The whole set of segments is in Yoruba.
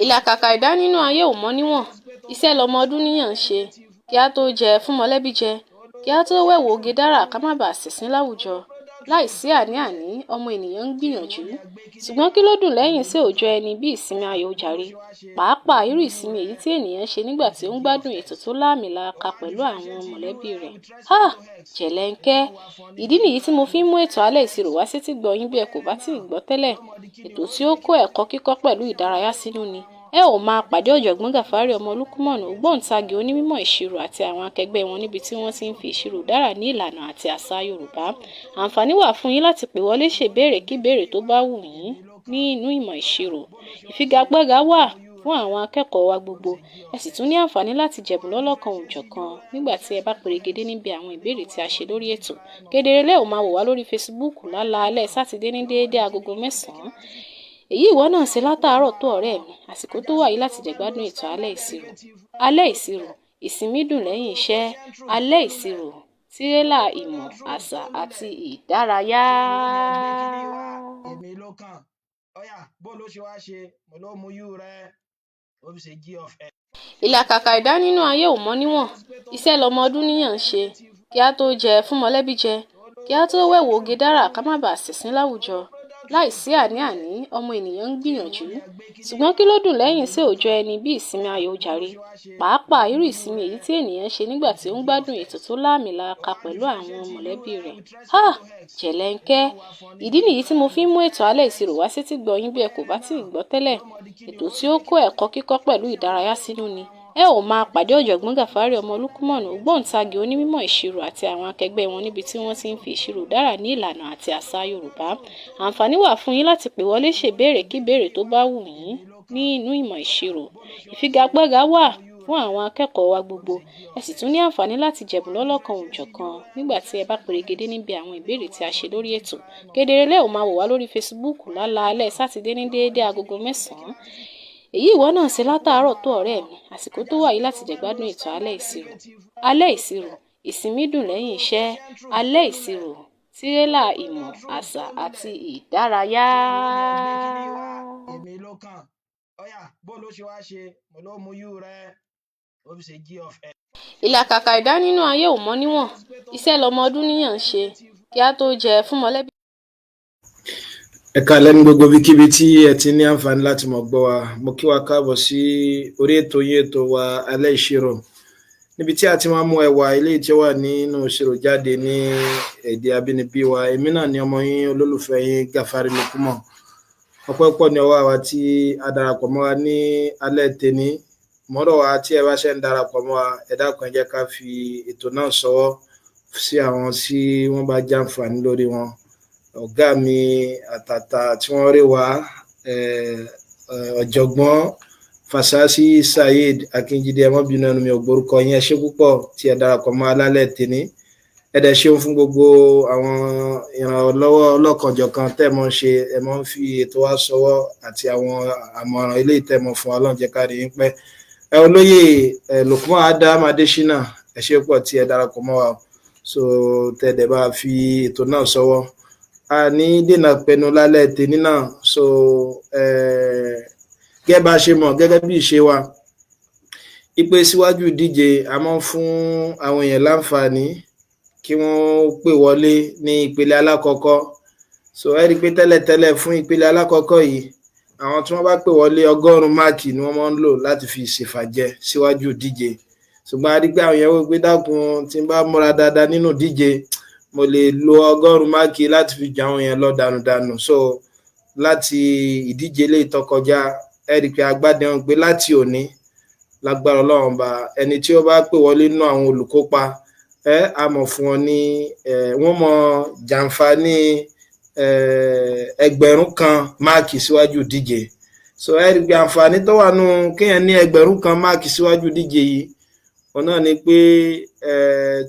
ìlàkàkà ẹ̀dá nínú ayé ò mọ níwọ̀n. Iṣẹ́ lọmọ ọdún níyàn ń ṣe. Kí a tó jẹ fún mọ̀lẹ́bí jẹ, kí a tó wẹ̀wò oge dára ká má bàa ṣìnsín láwùjọ. Láìsí àní-àní, ọmọ ènìyàn ń gbìyànjú. Ṣùgbọ́n kí ló dùn lẹ́yìn sí òòjọ́ ẹni bí ìsinmi ayọ̀ jàre? Pàápàá irú ìsinmi èyí tí ènìyàn ṣe nígbà tí ó ń gbádùn ètò tó láàmìlaaka pẹ̀lú àwọn mọ̀lẹ́bí rẹ̀. Jẹ̀lẹ́ńkẹ́. Ìdí nìyí tí mo fi ń mú ètò alẹ́ ìṣirò wá sétí gbọ́ yín bí ẹ kò bá tíì gbọ́ tẹ́lẹ̀. Ètò tí ó kó ẹ̀kọ́ kíkọ́ pẹ̀lú ìdárayá sínú ni. Ẹ ò máa pàdé ọ̀jọ̀gbọ́n Gàfárì ọmọ Olúkúmọ̀nù, ògbóǹtagì onímọ̀ ìṣirò àti àwọn akẹgbẹ́ wọn níbi tí wọ́n ti ń fi ìṣirò dára ní ìlànà àti àṣà Yorùbá. Àǹfààní wà fún yín láti pè wọlé ṣèbéèrè kí béèrè tó bá wù yín nínú ìmọ̀ ìṣirò. Ìfigagbága wà fún àwọn akẹ́kọ̀ọ́ wa gbogbo. Ẹ sì tún ní àǹfààní láti jẹ̀bùn lọ́lọ́kan òjọ̀kan nígbà tí ẹ bá perégedé níbi àwọn ìbéèrè tí a ṣe lórí ètò. Kedere lẹ́ ò máa wò wá lórí Facebook lálaalẹ́ Sátidé ní déédé agogo 9. Èyí ìwọ náà ṣe látàárọ̀ tó ọ̀rẹ́ mi. Àsìkò tó wà yìí láti jẹ̀gbádùn ètò alẹ́ ìṣirò. Alẹ́ ìṣirò, ìsinmi dùn lẹ́yìn iṣẹ́. Alẹ́ ìṣirò, tírélà ìmọ̀, àṣà àti ìdárayá. Èmi ló kàn. Ọ̀yá, bó ló ṣe wá ṣe? Mo ló mú yú rẹ. Ó fi ṣe G of F. Ìlàkàkà ẹ̀dá nínú ayé ò mọ níwọ̀n. Iṣẹ́ lọmọ ọdún níyàn ń ṣe. Kí a tó jẹ fún mọ̀lẹ́bí jẹ, kí a tó wẹ̀wò oge dára ká má bàa ṣìnsín láwùjọ. Láìsí àní-àní, ọmọ ènìyàn ń gbìyànjú. Ṣùgbọ́n kí ló dùn lẹ́yìn sí òòjọ́ ẹni bí ìsinmi ayọ̀ jàre? Pàápàá irú ìsinmi èyí tí ènìyàn ṣe nígbà tí ó ń gbádùn ètò tó láàmìlaaka pẹ̀lú àwọn mọ̀lẹ́bí rẹ̀. Jẹ̀lẹ́ńkẹ́. Ìdí nìyí tí mo fi ń mú ètò alẹ́ ìṣirò wá sétí gbọ́ yín bí ẹ kò bá tíì gbọ́ tẹ́lẹ̀. Ètò tí ó kó ẹ̀kọ́ kíkọ́ pẹ̀lú ìdárayá sínú ni. Ẹ ò máa pàdé ọ̀jọ̀gbọ́n Gàfárì ọmọ Olúkúmọ̀nù, ògbóǹtagì onímọ̀ ìṣirò àti àwọn akẹgbẹ́ wọn níbi tí wọ́n ti ń fi ìṣirò dára ní ìlànà àti àṣà Yorùbá. Àǹfààní wà fún yín láti pè wọlé ṣèbéèrè kí béèrè tó bá wù yín nínú ìmọ̀ ìṣirò. Ìfigagbága wà fún àwọn akẹ́kọ̀ọ́ wa gbogbo. Ẹ sì tún ní àǹfààní láti jẹ̀bùn lọ́lọ́kan òjọ̀kan nígbà tí ẹ bá perégedé níbi àwọn ìbéèrè tí a ṣe lórí ètò. Kedere lẹ́ ò máa wò wá lórí Facebook lálaalẹ́ Sátidé ní déédé agogo 9. Èyí ìwọ náà ṣe látàárọ̀ tó ọ̀rẹ́ mi. Àsìkò tó wà yìí láti jẹ̀gbádùn ètò alẹ́ ìṣirò. Alẹ́ ìṣirò, ìsinmi dùn lẹ́yìn iṣẹ́. Alẹ́ ìṣirò, tírélà ìmọ̀, àṣà àti ìdárayá. Èmi ló kàn. Ọ̀yá, bó ló ṣe wá ṣe? Mo ló mú yú rẹ. Ó fi ṣe G of F. Ìlàkàkà ẹ̀dá nínú ayé ò mọ níwọ̀n. Iṣẹ́ lọmọ ọdún níyàn ń ṣe. Kí a tó jẹ fún mọ̀lẹ́bí. Ẹ káalẹ́ ní gbogbo ibikíbi tí ẹ ti ní àǹfààní láti mọ̀ gbọ́ wa. Mo kí wa káàbọ̀ sí orí ètò yín ètò wa alẹ́ ìṣirò. Níbi tí a ti máa mú ẹwà eléyìí tí ó wà nínú ìṣirò jáde ní èdè abínibí wa. Èmi náà ni ọmọ yín olólùfẹ́ yín Gàfárì Lukman. Ọpẹ́ pọ̀ ní ọwọ́ àwa tí a darapọ̀ mọ́ wa ní alẹ́ tèní. Mọ́rọ̀ wa tí ẹ bá ṣe ń darapọ̀ mọ́ wa, ẹ dákun ẹ jẹ́ ká fi ètò náà ṣọwọ́ sí àwọn tí wọ́n bá jàǹfààní lórí wọn. Ọ̀gá mi àtàtà tí wọ́n rí wa, ọ̀jọ̀gbọ́n Fasasi Saheed Akínjídé, ẹmọ́bìnrin ẹnu mi ò gbórúkọ yín, ẹ ṣé púpọ̀ tí ẹ darapọ̀ mọ́ alálẹ̀ tèní. Ẹ dẹ̀ ṣeun fún gbogbo àwọn ìrànlọ́wọ́ ọlọ́kanjọ̀kan tẹ́ mọ́ ṣe, ẹ mọ́ fi ètò wa ṣọwọ́ àti àwọn àmọ̀ràn eléyìí tẹ́ mọ́ fún Ọlọ́run jẹ́ ká rí yín pẹ́. Olóyè Lukman Adam Adésínà, ẹ ṣé púpọ̀ tí ẹ darapọ̀ mọ́ wa. So tẹ́ dẹ̀ bá fi ètò náà ṣọwọ́. A ní dènà pẹnu lálẹ́ tèní náà. So gẹ́gẹ́ bá ṣe mọ̀ gẹ́gẹ́ bí ìṣe wa, ìpè síwájú ìdíje a máa ń fún àwọn èèyàn láǹfààní kí wọ́n pè wọlé ní ìpele alákọ̀ọ́kọ́. So ẹ rí i pé tẹ́lẹ̀tẹ́lẹ̀ fún ìpele alákọ̀ọ́kọ́ yìí, àwọn tí wọ́n bá pè wọlé 100 máàkì ni wọ́n máa ń lò láti fi ṣèfàjẹ síwájú ìdíje. Ṣùgbọ́n a rí i pé àwọn èèyàn wò pé dákun tí n bá múra dáadáa nínú ìdíje, mo lè lo 100 máàkì láti fi jà àwọn èèyàn lọ dànùdànù. So láti ìdíje lè tó kọjá, ẹ rí i pé agbádẹ wọn pé láti òní lágbára Ọlọ́run bá ẹni tí ó bá pè wọlé nínú àwọn olùkópa, a mọ̀ fún wọn ní wọ́n mọ̀ jàǹfààní 1000 máàkì síwájú ìdíje. So ẹ rí i pé àǹfààní tó wà nù kéèyàn ní 1000 máàkì síwájú ìdíje yìí, òun náà ni pé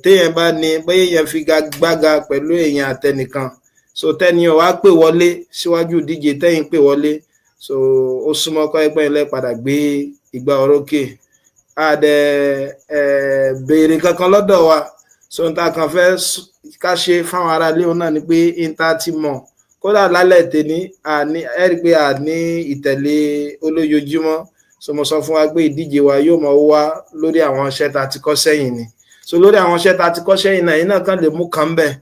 téèyàn bá ní bóyá èèyàn fi gbága pẹ̀lú èèyàn àtẹnìkan, so tẹ́niyàn wá pè wọlé síwájú ìdíje tẹ́yìn pè wọlé, so ó súnmọ́ kọ́ ẹgbẹ́ ilẹ̀ padà gbé ìgbà orókè. Béèrè kankan lọ́dọ̀ wa, so n ta kan fẹ́ ká ṣe fáwọn ará ilé òun náà ni pé n ta ti mọ̀ kódà lálẹ́ tèní ẹ rí i pé a ní ìtẹ̀lé olójoojúmọ́. so mo sọ fún wa pé ìdíje wa yóò mọ wá lórí àwọn iṣẹ́ tá a ti kọ́ sẹ́yìn ni so lórí àwọn iṣẹ́ tá a ti kọ́ sẹ́yìn náà yìí náà kàn lè mú kan bẹ́ẹ̀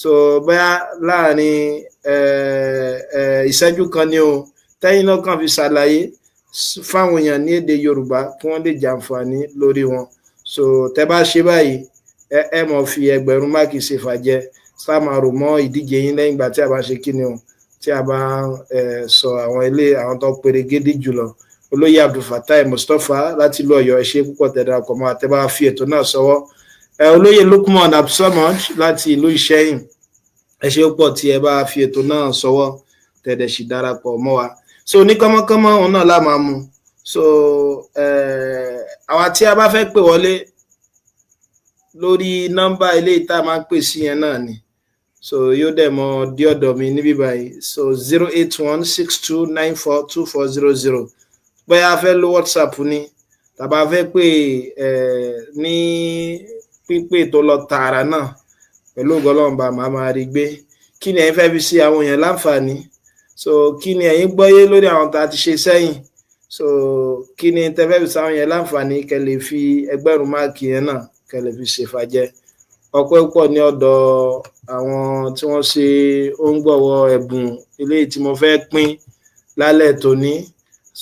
so bóyá láàrin ìṣẹ́jú kan ni o tẹ́yìn náà kàn fi ṣàlàyé fáwọn èèyàn ní èdè Yorùbá kí wọ́n lè jàǹfààní lórí wọn so tẹ́ bá ṣe báyìí ẹ mọ̀ fi ẹgbẹ̀rún máàkì ṣe fàjẹ́ sáàmàrò mọ́ ìdíje yín lẹ́yìn ìgbà tí a bá ṣe kíni o tí a bá sọ àwọn tó perégedé jùlọ olóyè Abdulfatai Mustapha láti ìlú Ọ̀yọ́ ẹ ṣé púpọ̀ tẹ́ darapọ̀ mọ́ àtẹ́ bá fi ètò náà sọ́wọ́ olóyè Lukman Abdulsamad láti ìlú Ìṣẹ́yìn ẹ ṣé púpọ̀ tí ẹ bá fi ètò náà sọ́wọ́ tẹ́ dẹ̀ sì darapọ̀ mọ́ wa so ní kọ́mọ́kọ́mọ́ òun náà la máa mú so àwa tí a bá fẹ́ pè wọlé lórí nọ́mbà ilé ìta máa ń pè sí yẹn náà ni so yóò dẹ̀ mọ dí ọ̀dọ̀ mi níbí báyìí so 08162942400 bóyá a fẹ́ lo WhatsApp ni tàbá fẹ́ pè ní pípè tó lọ tààrà náà pẹ̀lú ògbọ́lọ́mbà màá máa rí gbé kí ni ẹ̀yin fẹ́ fi sí àwọn èèyàn láǹfààní so kí ni ẹ̀yin gbọ́yé lórí àwọn tá a ti ṣe sẹ́yìn so kí ni tẹ́ fẹ́ fi sí àwọn èèyàn láǹfààní kẹ́ lè fi ẹgbẹ̀rún máàkì yẹn náà kẹ́ lè fi ṣèfàjẹ́ ọpẹ́ púpọ̀ ní ọ̀dọ̀ àwọn tí wọ́n ṣe òǹgbọ̀wọ́ ẹ̀bùn eléyìí tí mo fẹ́ pín lálẹ́ tòní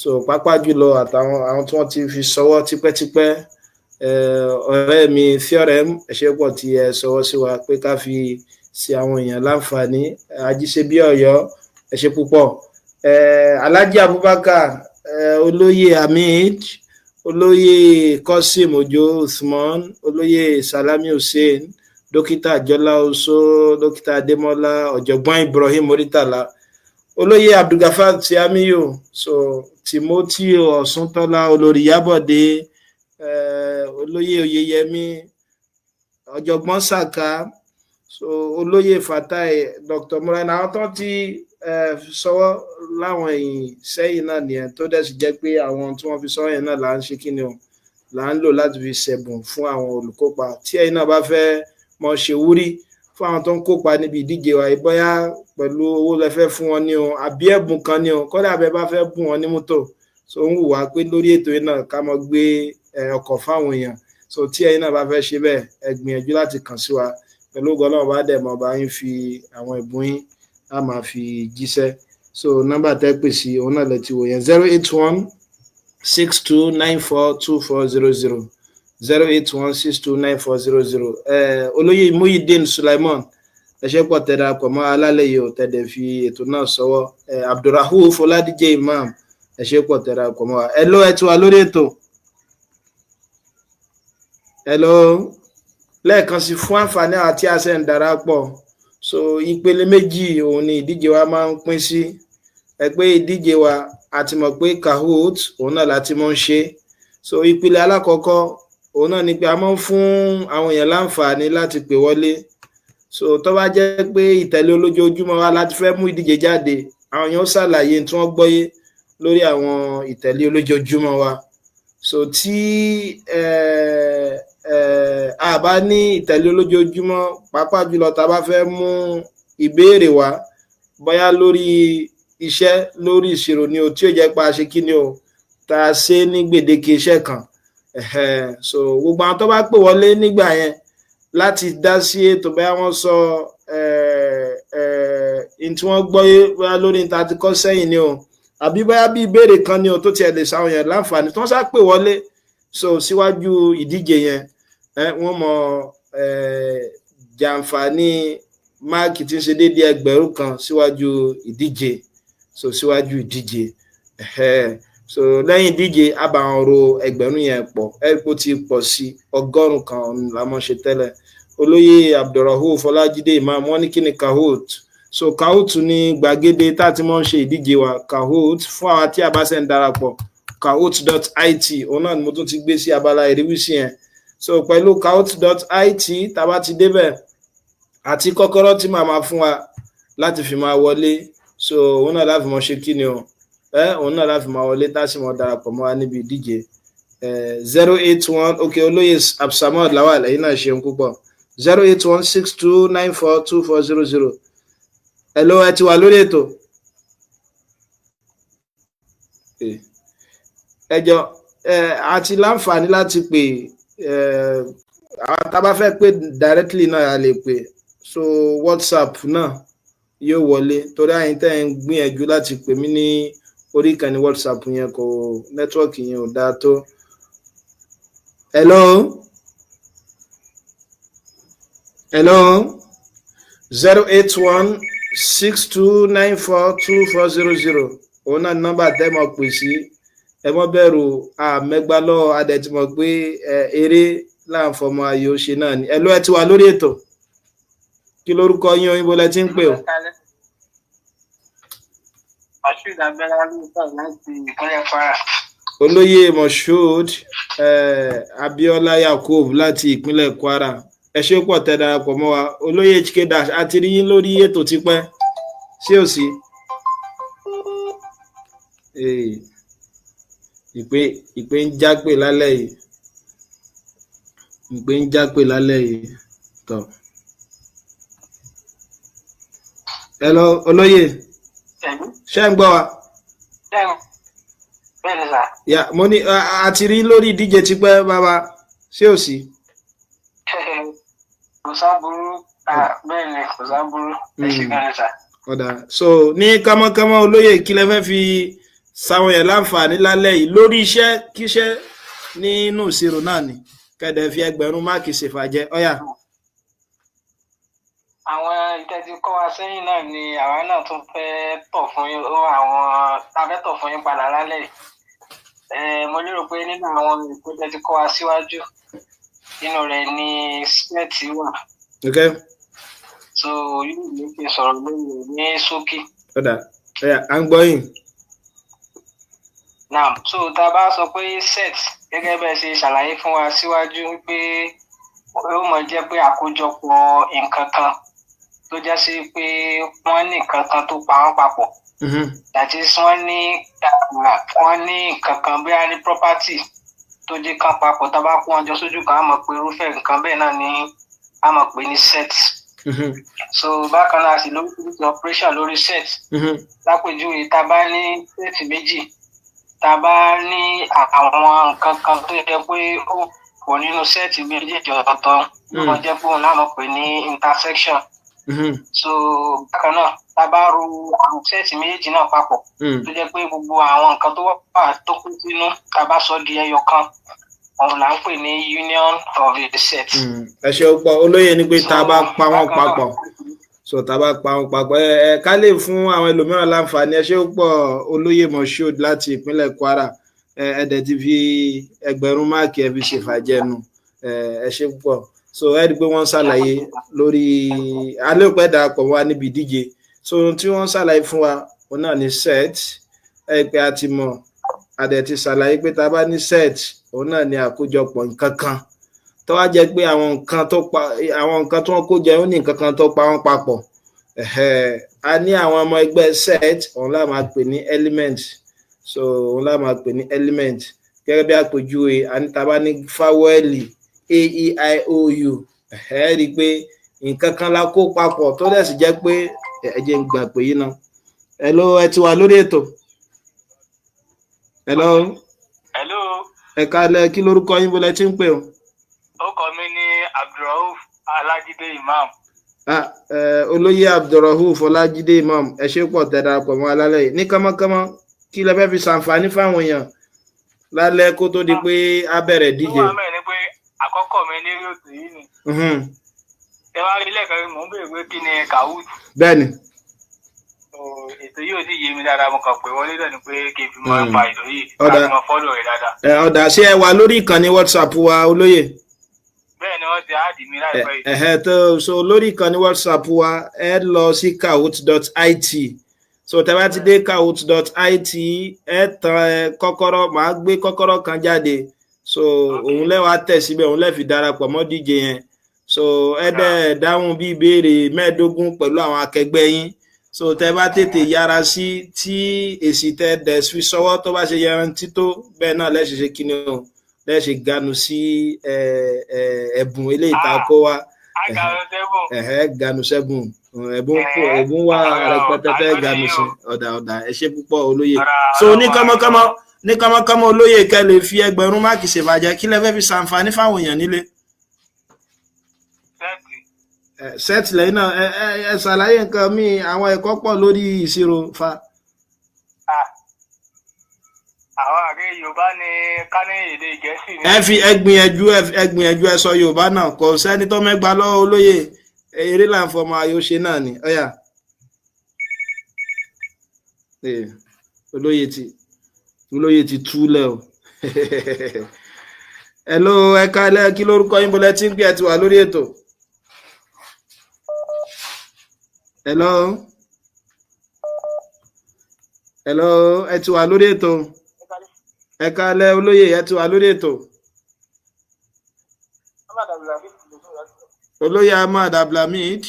so pàápàá jùlọ àtàwọn àwọn tí wọ́n ti fi ṣọwọ́ tipẹ́tipẹ́ ọ̀rẹ́ mi Theorem ẹ ṣé pọ̀ tí ẹ ṣọwọ́ sí wa pé ká fi sí àwọn èèyàn láǹfààní Ajíṣebí Ọ̀yọ́ ẹ ṣé púpọ̀ Alhaji Abubakar olóyè Hamid olóyè Kosim Ojo Usman olóyè Salami Hussein dókítà Jọlá Oso dókítà Adémọ́lá ọ̀jọ̀gbọ́n Ibrahim Muritala olóyè Abdulgafar Tiamiyo so Timothy Ọ̀súntọ́lá olórí Yábọ̀dé olóyè Oyèyẹmí ọ̀jọ̀gbọ́n Saka so olóyè Fatai Dr. Muraina àwọn tó ti sọwọ́ láwọn ẹ̀yìn sẹ́yìn náà nìyẹn tó dẹ̀ sì jẹ́ pé àwọn tí wọ́n fi sọwọ́ yẹn náà là ń ṣe kíni o là ń lò láti fi ṣẹ̀bùn fún àwọn olùkópa tí ẹ̀yin náà bá fẹ́ mọ ṣe wúrí fún àwọn tó ń kópa níbi ìdíje wa bóyá pẹ̀lú owó lẹ fẹ́ fún wọn ní o àbí ẹ̀bùn kan ní o kódà bẹ bá fẹ́ bùn wọn ní mọ́tò so ń wù wá pé lórí ètò yìí náà ká mọ gbé ọkọ̀ fáwọn èèyàn so tí ẹ̀yin náà bá fẹ́ ṣe bẹ́ẹ̀ ẹ gbìyànjú láti kàn sí wa pẹ̀lú ògo Ọlọ́run bá dẹ̀ mọ́ bá yín fi àwọn ẹ̀bùn yín á máa fi jíṣẹ́ so nọ́mbà tẹ́ pè sí òun náà lẹ ti wò yẹn 08162942400 08162942400 olóyè Muyideen Sulaiman ẹ ṣé pọ̀ tẹ́ darapọ̀ mọ́ alálẹ̀ yìí ò tẹ́dẹ̀ fi ètò náà sọ́wọ́ Abdulrahuf Ọládíje Imam ẹ ṣé pọ̀ tẹ́ darapọ̀ mọ́ wa hello ẹ ti wà lórí ètò hello lẹ́ẹ̀kan sí fún àǹfààní àti àṣẹ ń darapọ̀ so ìpele méjì òun ni ìdíje wa máa ń pín sí ẹ pé ìdíje wa a ti mọ̀ pé Kahoot òun náà láti mọ̀ ń ṣe so ìpele alákọ̀ọ́kọ́ òun náà ni pé a máa ń fún àwọn èèyàn láǹfààní láti pè wọlé so tó bá jẹ́ pé ìtẹ̀lé olójoojúmọ́ wa láti fẹ́ mú ìdíje jáde àwọn èèyàn ṣàlàyé tí wọ́n gbọ́yé lórí àwọn ìtẹ̀lé olójoojúmọ́ wa so tí a bá ní ìtẹ̀lé olójoojúmọ́ pàápàá jùlọ tá a bá fẹ́ mú ìbéèrè wá bóyá lórí iṣẹ́ lórí ìṣirò ni o tí ó jẹ́ pa ṣe kí ni o tá a ṣe ní gbèdéke iṣẹ́ kan so gbogbo àwọn tó bá pè wọlé nígbà yẹn láti dá sí ètò bóyá wọ́n sọ tí wọ́n gbọ́yé bóyá lórí níta ti kọ́ sẹ́yìn ni o àbí bóyá bí ìbéèrè kan ni o tó tiẹ̀ lè ṣàwọn yẹn láǹfààní tí wọ́n sá pè wọlé so síwájú ìdíje yẹn wọ́n mọ jàǹfààní máàkì tí ń ṣe déédéé ẹgbẹ̀rún kan síwájú ìdíje so síwájú ìdíje so lẹ́yìn ìdíje àbàwọn ro ẹgbẹ̀rún yẹn pọ̀ ẹ̀kọ́ ti pọ̀ sí 100 kan la mọ̀ ṣe tẹ́lẹ̀ olóyè Abdulrahuf Ọlájídé Imam wọ́n ní kí ni Kahoot so Kahoot ní gbàgede tá a ti mọ̀ ń ṣe ìdíje wa Kahoot fún àwọn tí a bá ṣe ń darapọ̀ kahoot.it òun náà ni mo tún ti gbé sí abala ìrísí yẹn so pẹ̀lú kahoot.it tá a bá ti débẹ̀ àti kọ́kọ́rọ́ tí màá máa fún wa láti fi máa wọlé so òun náà láti mọ̀ ṣe kí ni o òun náà láti máa wọlé tá a sì mọ̀ darapọ̀ mọ́ wa níbi ìdíje 081 ok olóyè Abdulsamad Lawal ẹ̀yin náà ṣeun púpọ̀ 08162942400 hello ẹ ti wà lórí ètò ẹjọ́ àti láǹfààní láti pè tá a bá fẹ́ pè directly náà a lè pè so WhatsApp náà yóò wọlé torí àyìn tẹ́ ń gbìyànjú láti pè mí ní orí ìkànnì WhatsApp yẹn kò nẹ́tíwọ́ọ̀kì yẹn ò dáa tó. hello 08162942400 òun náà nọ́mbà tẹ́ mọ̀ pè sí ẹ mọ́ bẹ̀rù àmẹ́gbálọ́ adẹ̀tìmọ̀ pé eré láǹfọ̀mọ́ ayò ṣe náà ni ẹ ti wà lórí ètò kí lórúkọ yín òyìnbó lẹ ti ń pè o. olóyè Moshood Abiola Yakub láti ìpínlẹ̀ Kwara ẹ ṣé pọ̀ tẹ́ darapọ̀ mọ́ wa olóyè HK Dash a ti rí yín lórí ètò tipẹ́ ṣé ò sí. ìpè ń jápè lálẹ́ yìí tọ́. hello olóyè ṣé ń gbọ́ wa. ya mo ní a ti rí lórí ìdíje tipẹ́ bàbá ṣé ò sí. kò sáburú bẹ́ẹ̀ ni kò sáburú ẹ ṣe gan ni sà. ọ̀dà so ní kámọ́kámọ́ olóyè kí lẹ fẹ́ fi sáwọn yẹn láǹfààní lálẹ́ yìí lórí iṣẹ́ kíṣẹ́ nínú ìṣirò náà ni kẹ́dẹ̀ fi 1000 máàkì ṣèfàjẹ́ ọ̀yà. àwọn ìtẹ́jú kọ́ wa sẹ́yìn náà ni àwa náà tún fẹ́ tọ̀ fún yín àwọn afẹ́tọ̀ fún yín padà lálẹ́ yìí. mo lérò pé nínú àwọn ìtẹ́jú kọ́ wa síwájú nínú rẹ̀ ni sẹ́ẹ̀tì wà. Okay. so yóò ní kí n sọ̀rọ̀ lórí ní ṣókí. ọ̀dà à ń gbọ́ yín. Now, so tá a bá sọ pé set gẹ́gẹ́ bẹ́ẹ̀ ṣe ṣàlàyé fún wa síwájú wípé ó mọ̀ jẹ́ pé àkójọpọ̀ nǹkan kan tó jẹ́ sí pé wọ́n ní nǹkan kan tó pa wọ́n papọ̀. That is wọ́n ní nǹkan kan bí a ní property tó jẹ́ kan papọ̀ tá a bá kó wọn jọ sójú kan á mọ̀ pé irúfẹ́ nǹkan bẹ́ẹ̀ náà ni á mọ̀ pé ní set. So bákan náà sì lórí operation lórí set. Lápèjúwe tá a bá ní set méjì tá a bá ní àwọn nǹkan kan tó yẹ pé ó kò nínú sẹ́ẹ̀tì méjèèjì ọ̀tọ̀ọ̀tọ̀ wọ́n jẹ́ pé òun náà mọ̀ pé ní intersection. So bákan náà tá a bá ro àwọn sẹ́ẹ̀tì méjèèjì náà papọ̀ tó jẹ́ pé gbogbo àwọn nǹkan tó wà tó kún sínú tá a bá sọ di ẹyọ kan òun là ń pè ní union of the set. ẹ ṣe ọ̀pọ̀ olóyè ni pé tá a bá pa wọ́n papọ̀ so tá a bá pa wọn papọ̀ ká lè fún àwọn ẹlòmíràn láǹfààní ẹ ṣé púpọ̀ olóyè Moshood láti ìpínlẹ̀ Kwara ẹ̀ẹ́dẹ̀ ti fi 1000 máàkì ẹ fi ṣèfàjẹ́nu ẹ ṣé púpọ̀ so ẹ rí i pé wọ́n ṣàlàyé lórí alẹ́ òpẹ́ darapọ̀ wá níbi ìdíje so tí wọ́n ṣàlàyé fún wa òun náà ní set ẹ pé a ti mọ̀ adẹ̀ ti ṣàlàyé pé tá a bá ní set òun náà ní àkójọpọ̀ nǹkan kan tó wá jẹ́ pé àwọn nǹkan tó wọ́n kó jẹ ó ní nǹkan kan tó pa wọ́n papọ̀ a ní àwọn ọmọ ẹgbẹ́ set òun la máa pè ní element so òun la máa pè ní element gẹ́gẹ́ bí àpèjúwe anítaba ní fáwẹ́lì AEIOU rí i pé nǹkan kan la kó papọ̀ tó dẹ̀ sì jẹ́ pé ẹ̀jẹ̀ ń gbà pé yìí náà hello ẹ ti wà lórí ètò hello ẹ kálẹ́ kí lórúkọ yín bó lẹ ti ń pè o. Orúkọ mi ní Abdulrauf Ọlájídé Imam. olóyè Abdulrauf Ọlájídé Imam ẹ ṣé pọ̀ tẹ́ darapọ̀ mọ́ alálẹ́ yìí ní kánmọ́kánmọ́ kí lẹ fẹ́ fi ṣàǹfààní fáwọn èèyàn lálẹ́ kó tó di pé a bẹ̀rẹ̀ díje. wọ́n mẹ́rin pé àkọ́kọ́ mi ní yóò yìí ni. ẹ wá rí lẹ́ẹ̀kan mò ń béèrè pé kí ni Kahoot. bẹ́ẹ̀ni. ètò yìí ò sì yé mi dáadáa mo kàn pé wọlé lẹ́nu pé kí n fi mọ pa ètò yìí láti mọ fọ́lọ̀ rẹ̀ dáadáa. ọ̀dà ṣé ẹ wà lórí ìkànnì WhatsApp wa olóyè. bẹ́ẹ̀ ni wọ́n ti áàdì mi láìpẹ́ yìí. tó so lórí ìkànnì WhatsApp wa ẹ lọ sí kahoot.it so tẹ́ bá ti dé kahoot.it ẹ tan kọ́kọ́rọ́ màá gbé kọ́kọ́rọ́ kan jáde so òun lẹ́wà tẹ̀ síbẹ̀ òun lẹ́ fi darapọ̀ mọ́ díje yẹn so ẹ dẹ̀ dáhùn bí ìbéèrè 15 pẹ̀lú àwọn akẹgbẹ́ yín so tẹ́ bá tètè yára sí tí èsì tẹ́ dẹ̀ fi sọ́wọ́ tó bá ṣe yarantí tó bẹ́ẹ̀ náà lẹ́ṣẹ̀ ṣe kíni o lẹ́ṣẹ̀ ganu sí ẹ̀bùn eléyìí tá a kó wa ganu sẹ́bùn ẹ̀bùn wà rẹpẹtẹ ganu sí ọ̀dà ẹ ṣé púpọ̀ olóyè so ní kánmọ́kánmọ́ ní kánmọ́kánmọ́ olóyè kẹ́ lè fi ẹgbẹ̀rún máàkì ṣèbàjẹ́ kí lẹ fẹ́ fi ṣàǹfààní fáwọn èèyàn nílé. Sẹ́ẹ̀tì lẹ́yìn náà ẹ ṣàlàyé nǹkan míì àwọn ẹ̀kọ́ pọ̀ lórí ìṣirò fa. àwọn àgbẹ̀ Yorùbá ní ká ní èdè Gẹ̀ẹ́sì ní. ẹ fi ẹgbìyànjú ẹ sọ Yorùbá náà kò sẹ́ni tó mẹ́gbàá lọ́wọ́ olóyè eré là ń fọmọ ayò ṣe náà ni ọ̀yà. olóyè ti túlẹ̀ o. Hello ẹ káalẹ́ kí lórúkọ yín bọ́lẹ́ tí ń pè ẹ ti wà lórí ètò. Hello ẹ ti wà lórí ètò. Ẹ káalẹ́ olóyè ẹ ti wà lórí ètò. Olóyè Ahmad Abdulhamid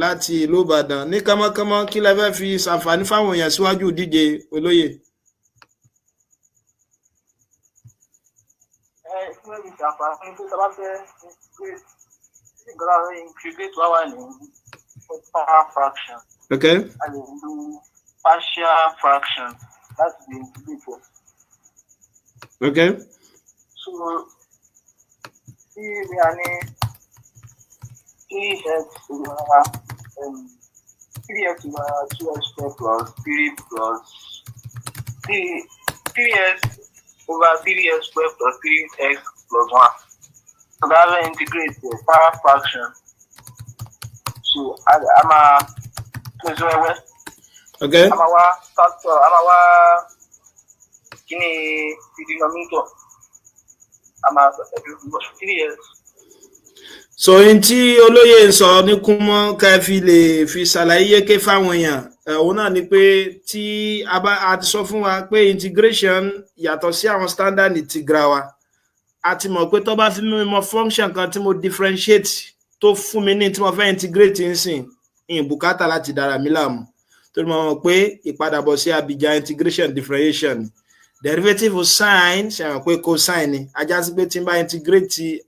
láti ìlú Ìbàdàn ní kánmọ́kánmọ́ kí lẹ fẹ́ fi ṣàǹfààní fáwọn èèyàn síwájú ìdíje olóyè. Okay. And do partial fraction. That's the integrator. Okay. So here we are in 3x over 3x over 2x squared plus 3 plus 3x over 3x squared plus 3x plus 1. So that will integrate the power fraction. So I'm a okay. I'm a factor. I'm a kini denominator. I'm a 3x. So in tí olóyè ń sọ ní kúnmọ́ ká fi lè fi ṣàlàyé yéké fáwọn èèyàn òun náà ni pé tí a ti sọ fún wa pé integration yàtọ̀ sí àwọn standard integral wa a ti mọ̀ pé tó bá fi mú function kan tí mo differentiate tó fún mi ní tí mo fẹ́ integrate nsìn bùkátà láti dára mi láàmú tó mọ̀ mọ̀ pé ìpadàbọ̀ sí Abidjan integration differentiation derivative sine ṣe àwọn pé cosine ni ajá sí pé tí n bá integrate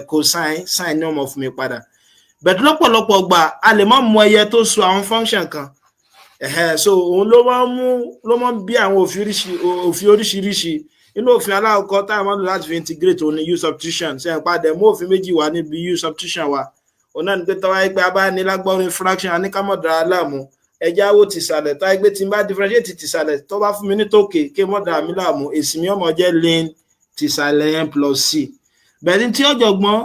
cosine sine ní ọmọ fún mi padà but lọ́pọ̀lọpọ̀ gbà a lè má mú ẹyẹ tó so àwọn function kan so òun ló máa ń bí àwọn òfin oríṣiríṣi inú òfin aláwọ̀kọ́ tá a máa ń lò láti fi integrate òun ni u substitution ṣe ìpadà mú òfin méjì wá níbi u substitution wa òun náà ni pé tọ́wá ẹgbẹ́ abá ní lágbọ́rin fraction aníkámọ̀dára láàmú ẹjá wo tìsàlẹ̀ tá ẹgbẹ́ tí n bá differentiate tìsàlẹ̀ tó bá fún mi ní tòkè kí mọ̀dára mi láàmú èsì mi ọmọ jẹ́ ln tìsàlẹ̀ n plus c bẹ̀rẹ̀ tí ọ̀jọ̀gbọ́n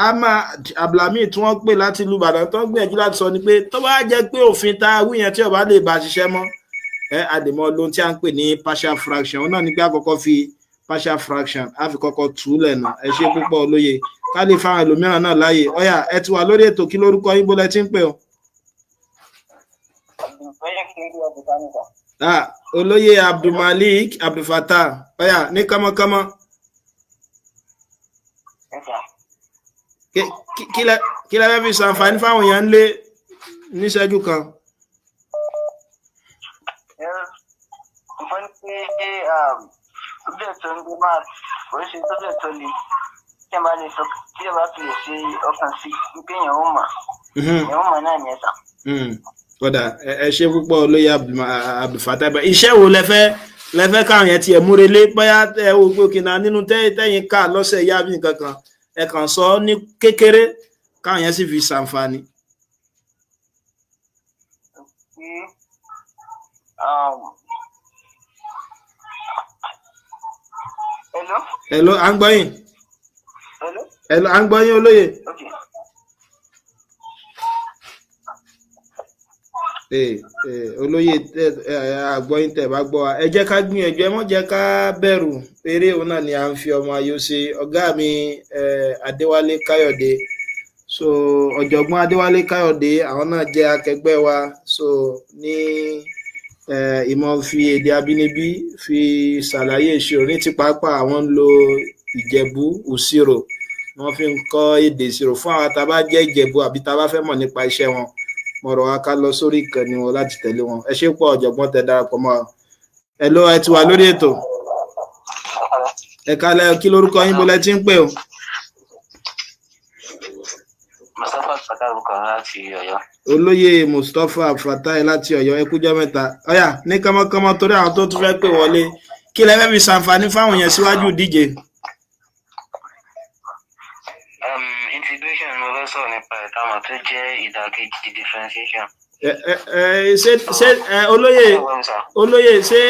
Ahmad Abdulhamid tí wọ́n pè láti ìlú Ìbàdàn tó ń gbìyànjú láti sọ ni pé tó bá jẹ́ pé òfin tá a wí yẹn tí ó bá lè bá ṣiṣẹ́ mọ́ àdèmọ́ lóhun tí a ń pè ní partial fraction òun náà ni pé àkọ́kọ́ fi partial fraction á fi kọ́kọ́ tú lẹ́nà ẹ ṣé púpọ̀ olóye ká lè fáwọn ẹlòmíràn náà láàyè ọ̀yà ẹ ti wà lórí ètò kí lórúkọ yín bólẹ̀ tí ń pè ọ́. Olóyè Abdulmalik Abdulfatah ọ̀yà ní kánmọ́kánmọ́. Kí lẹ fẹ́ fi ṣàǹfààní fáwọn èèyàn lé níṣẹ́jú kan. Subject tó ń gbé máa oríṣi subject tó le tí ẹ bá lè sọ tí ẹ bá fi lè ṣe ọkàn sí pé èèyàn ó mọ̀ náà ní ẹ̀sà. Kódà ẹ ṣé púpọ̀ olóyè Abdulfatah iṣẹ́ wo lẹ fẹ́ káwọn yẹn tiẹ̀ múrelé bóyá ẹ wo pé òkè náà nínú tẹ́yìn ká lọ́sẹ̀ yá bí nǹkan kan ẹ kàn sọ ní kékeré káwọn yẹn sì fi ṣàǹfààní. Hello à ń gbọ́ yín. Hello à ń gbọ́ yín olóyè. Olóyè àgbọ́yìn tẹ̀ bá gbọ́ wa ẹ jẹ́ ká gbìyànjú ẹ mọ́ jẹ́ ká bẹ̀rù eré òun náà ni à ń fi ọmọ ayò ṣe ọ̀gá mi Adéwálé Káyọ̀dé so ọ̀jọ̀gbọ́n Adéwálé Káyọ̀dé àwọn náà jẹ́ akẹgbẹ́ wa so ní ìmọ̀ fi èdè abínibí fi ṣàlàyé ìṣirò ní ti pàápàá àwọn ń lo Ìjẹ̀bú òṣìrò wọ́n fi ń kọ́ èdè ìṣirò fún àwọn tá a bá jẹ́ Ìjẹ̀bú àbí tá a bá fẹ́ mọ̀ nípa iṣẹ́ wọn mo rọ̀ wá ká lọ sórí ìkànnì wọn láti tẹ̀lé wọn ẹ ṣé pọ̀ ọ̀jọ̀gbọ́n tẹ darapọ̀ mọ́ ẹ lọ ẹ ti wà lórí ètò ẹ kálẹ́ kí lórúkọ yín bọ́lẹ̀ tí ń pè o. Mustapha Fatah kan láti Ọ̀yọ́. Olóyè Mustapha Fatah láti Ọ̀yọ́ ẹ kújọ́ mẹ́ta ọ̀yà ní kánmọ́kánmọ́ torí àwọn tó tún fẹ́ pè wọlé kí lẹ fẹ́ fi ṣàǹfààní fáwọn yẹn síwájú díje. Integration mo fẹ́ sọ̀rọ̀ nípa ìtàmọ̀ tó jẹ́ ìdàkejì differentiation. ṣé olóyè ṣé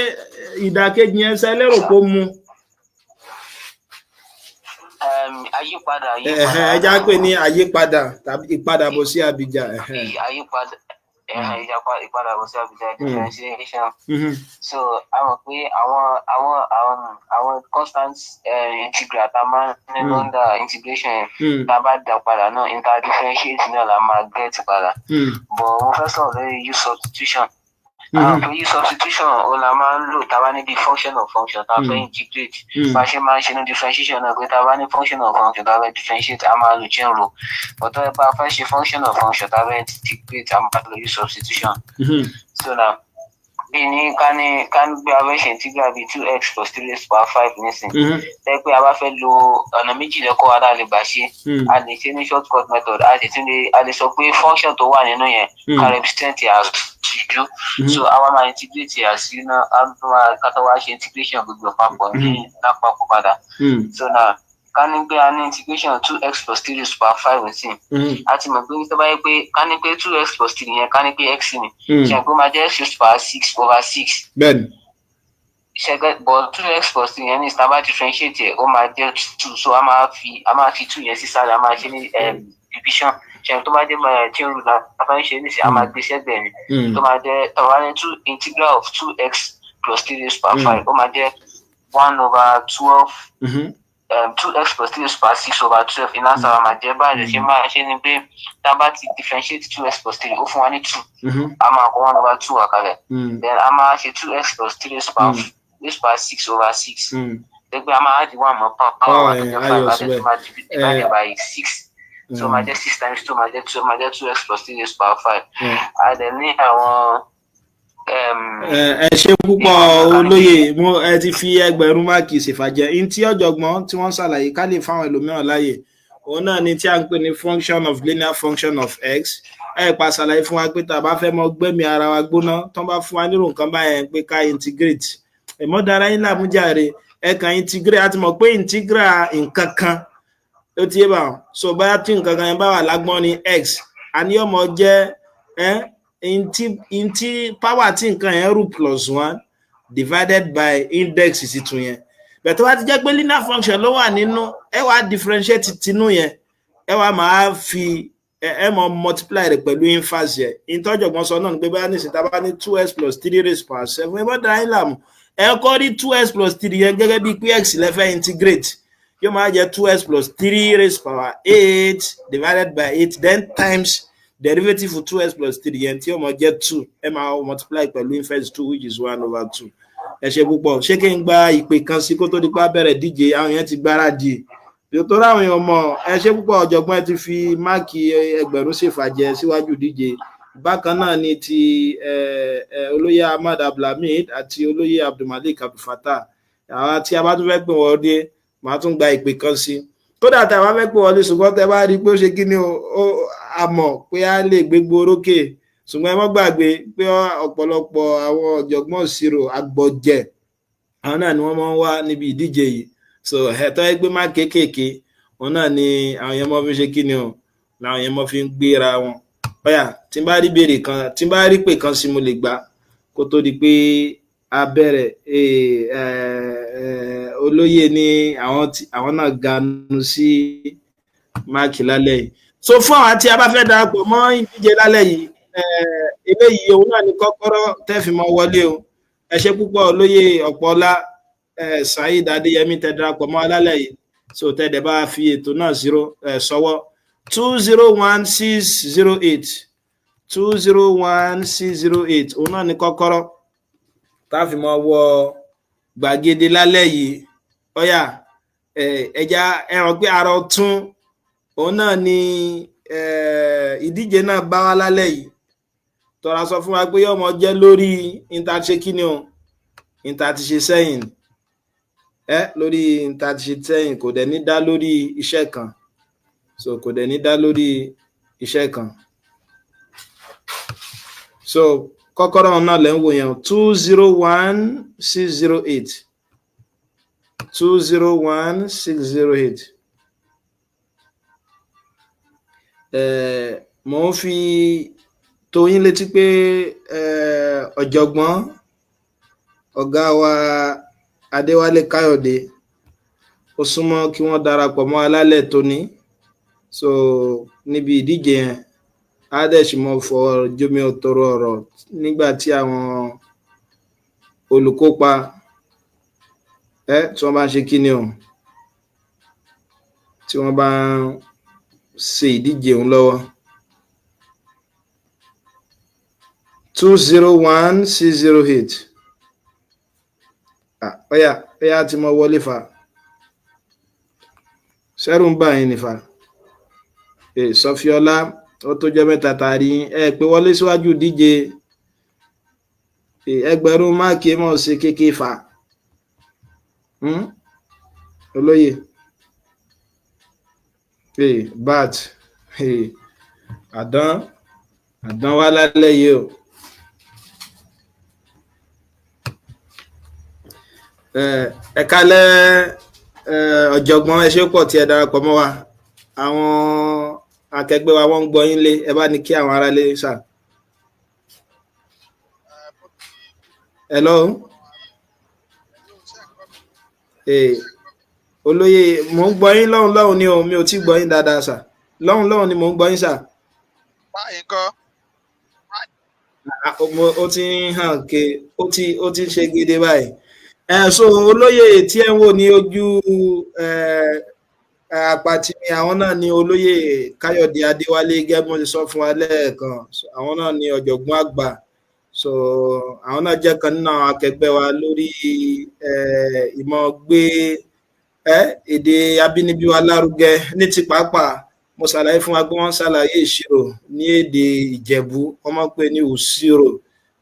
ìdàkejì yẹn ṣe lérò pé ó mu. Àyípadà. ẹja pè ní àyípadà tàbí ìpadàbọ̀ sí Abidjan. Àyípadà. Ìpadàbọ̀ sí Abidjan differentiation. So a mọ̀ pé àwọn constant integral tá a máa ń ní under integration yẹn tá a bá dá padà náà interdifferentiate náà la máa get padà. But mo fẹ́ sọ̀rọ̀ lórí use substitution. Àwọn use substitution ó la máa ń lò tá a bá ní the function of function tá a fẹ́ integrate. Bá a ṣe máa ń ṣe ní differentiation náà pé tá a bá ní function of function tá a fẹ́ differentiate a máa lò chain rule. But tó bá a fẹ́ ṣe function of function tá a fẹ́ integrate a máa lò use substitution. So now bí ní ká ní gbé a fẹ́ ṣe integral bí 2x plus 3 raised power 5 nísìn. Tẹ́ pé a bá fẹ́ lo ọ̀nà méjì lẹ́kọ̀ọ́ wa lè gbà ṣe. A lè ṣe ní shortcut method a lè sọ pé function tó wà nínú yẹn can represent as ìjú. So àwa máa integrate àsí náà a máa kátó wá ṣe integration gbogbo papọ̀ ní lápapọ̀ padà. So now ká ní pé a ní integration 2x plus 3 raised power 5 nísìn. A ti mọ̀ pé tó bá yẹ pé ká ní pé 2x plus 3 yẹn ká ní pé x ni. Ṣé pé máa jẹ́ x raised power 6 over 6. Bẹ́ẹ̀ni. But 2x plus 3 yẹn ní ìsìtàbá differentiate ẹ̀ ó máa jẹ́ 2 so a máa fi 2 yẹn sísàlẹ̀ a máa ṣe ní division. Ṣé tó bá jẹ́ chain rule náà a máa ń ṣe ní sí a máa gbé sẹ́gbẹ̀ẹ́ ni tó máa jẹ́ tọ́wá ní integral of 2x plus 3 raised power 5 ó máa jẹ́ 1 over 12. 2x plus 3 raised power 6 over 12 iná sábà máa jẹ́ báyìí ṣe máa ṣe ni pé tá a bá ti differentiate 2x plus 3 ó fún wa ní 2 a máa kó 1 over 2 wà kalẹ̀ then a máa ṣe 2x plus 3 raised power 6 over 6 ẹgbẹ́ a máa di 1 mọ́ power àtẹ̀jọ́ 5 àtẹ̀jọ́ máa divide by 6 so máa jẹ́ 6 times 2 máa jẹ́ 2 máa jẹ́ 2x plus 3 raised power 5 a dẹ̀ ní àwọn. Ẹ ṣe púpọ̀ olóyè ẹ ti fi ẹgbẹ̀rún máàkì ṣèfàjẹ́ in tí ọ̀jọ̀gbọ́n tí wọ́n ṣàlàyé ká lè fáwọn ẹlòmíràn láàyè òun náà ni tí a ń pè ní function of linear function of x ẹ pa ṣàlàyé fún wa pé tá a bá fẹ́ mọ gbẹ́mí ara wa gbóná tó bá fún wa nírò nǹkan báyẹn pé ká integrate ẹ̀mọ́ dára yín làmújàre ẹ kàn integrate a ti mọ̀ pé integral nǹkan kan ó ti yé bá wọn so báyà tí nǹkan kan yẹn bá wà lágbọ́n ní x àní ọmọ jẹ́ inti power tí nǹkan yẹn rú plus 1 divided by index titun yẹn bẹ́ẹ̀ tó bá ti jẹ́ pé linear function ló wà nínú ẹ wá differentiate tinú yẹn ẹ wá máa fi ẹ mọ multiply rẹ̀ pẹ̀lú inverse yẹn ìtọ́jọ̀gbọ́n sọ náà ni pé báyà nísìnyí tá a bá ní 2x plus 3 raised power 7 ẹ bá dá yín láàmú ẹ kọ́ rí 2x plus 3 yẹn gẹ́gẹ́ bí pé x lẹ́fẹ́ integrate yóò máa jẹ́ 2x plus 3 raised power 8 divided by 8 then times derivative of 2x plus 3 yẹn tí ó mọ jẹ́ 2 ẹ máa multiply pẹ̀lú inverse 2 which is 1 over 2 ẹ ṣe púpọ̀ ṣé kí n gba ìpè kan sí kó tó di pa bẹ̀rẹ̀ díje àwọn yẹn ti gbáradì bí ó tó ráwọn èèyàn mọ̀ ẹ ṣe púpọ̀ ọ̀jọ̀gbọ́n ẹ ti fi máàkì ẹgbẹ̀rún ṣèfàjẹ́ síwájú díje bákan náà ni ti olóyè Ahmad Abdulhamid àti olóyè Abdulmalik Abdulfatah àwọn tí a bá tún fẹ́ pè wọ́n dé màá tún gba ìpè kan sí kódà tá a bá fẹ́ pè wọ́n lé ṣùgbọ́n tẹ bá rí i pé ó ṣe kí ni a mọ̀ pé a lè gbégbó orókè ṣùgbọ́n ẹ má gbàgbé pé ọ̀pọ̀lọpọ̀ àwọn ọ̀jọ̀gbọ́n ìṣirò agbọ̀jẹ̀ àwọn náà ni wọ́n máa ń wá níbi ìdíje yìí so ẹ̀tọ́ ẹgbẹ́ má kéékèèké wọn náà ni àwọn yẹn mọ́ fi ṣe kí ni o làwọn yẹn mọ́ fi ń gbéra wọn bóyá tí n bá rí béèrè kan tí n bá rí pè kan sí mo lè gbà kó tó di pé a bẹ̀rẹ̀ olóyè ní àwọn náà ganu sí máàkì lálẹ́ yìí so fún àwọn tí a bá fẹ́ darapọ̀ mọ́ ìdíje lálẹ́ yìí eléyìí òun náà ní kọ́kọ́rọ́ tẹ́fì mọ́ wọlé o ẹ ṣé púpọ̀ olóyè ọ̀pọ̀lá Saheed Adéyẹmí tẹ́ darapọ̀ mọ́ lálẹ́ yìí so tẹ́dẹ̀ bá fi ètò náà sọ́wọ́ 201608 201608 òun náà ní kọ́kọ́rọ́ táfi mọ́ wọ gbàgede lálẹ́ yìí ọ̀yà ẹja ẹran pé ara ọ̀tún òun náà ni ìdíje náà bá wá lálẹ́ yìí tọ́ra sọ fún wa pé ọmọ jẹ́ lórí ìtàṣe kíni o ìtàṣe sẹ́yìn lórí ìtàṣe sẹ́yìn kò dẹ̀ ní dá lórí iṣẹ́ kan so kò dẹ̀ ní dá lórí iṣẹ́ kan so kọ́kọ́rọ́ náà lẹ́ ń wò yẹn 201608 201608. Mo ń fi tó yín létí pé ọ̀jọ̀gbọ́n ọ̀gá wa Adéwálé Káyọ̀dé ó súnmọ́ kí wọ́n darapọ̀ mọ́ alálẹ̀ tóní, so níbi ìdíje yẹn á dẹ̀ sì mọ́ fọ jómi ọ̀tọ̀rọ̀ ọ̀rọ̀ nígbà tí àwọn olùkópa tí wọ́n bá ń ṣe kíni o, tí wọ́n bá ń ṣe ìdíje òun lọ́wọ́. 201608. Ọ̀yà tí mo wọlé fa ṣẹ́rù ń bà yín nífa. Sọfíọlá ó tó jẹ́ mẹ́ta tàrí pé wọlé síwájú díje ẹgbẹ̀rún máàkì mọ̀ sí kéèké fà. Olóyè bat àdán wá lálẹ́ yìí o. Ẹ kálẹ́ ọ̀jọ̀gbọ́n, ẹ ṣé pọ̀ tí ẹ darapọ̀ mọ́ wa. Àwọn akẹgbẹ́ wa wọ́n ń gbọ́ yín lé, ẹ bá ní kí àwọn ará lé sà. Hello. Olóyè mò ń gbọ́ yín lọ́hùn ni o, mi ò tí gbọ́ yín dáadáa sà. Lọ́hùn ni mò ń gbọ́ yín sà. Báyìí kọ́. Ó ti ń hàn ké, ó ti ń ṣe gidi báyìí. So olóyè tí ẹ ń wò ní ojú àpàtì ni àwọn náà ni olóyè Káyọ̀dé Adéwálé, gẹ́gẹ́ bí wọ́n ti sọ fún wa lẹ́ẹ̀kan. Àwọn náà ni ọ̀jọ̀gbọ́n àgbà. So àwọn náà jẹ́ kan nínú àwọn akẹgbẹ́ wa lórí ìmọ̀ gbé èdè abínibí wa lárugẹ. Ní ti pàápàá mo ṣàlàyé fún wa pé wọ́n ṣàlàyé ìṣirò ní èdè Ìjẹ̀bú, wọ́n mọ̀ pé ní òṣìrò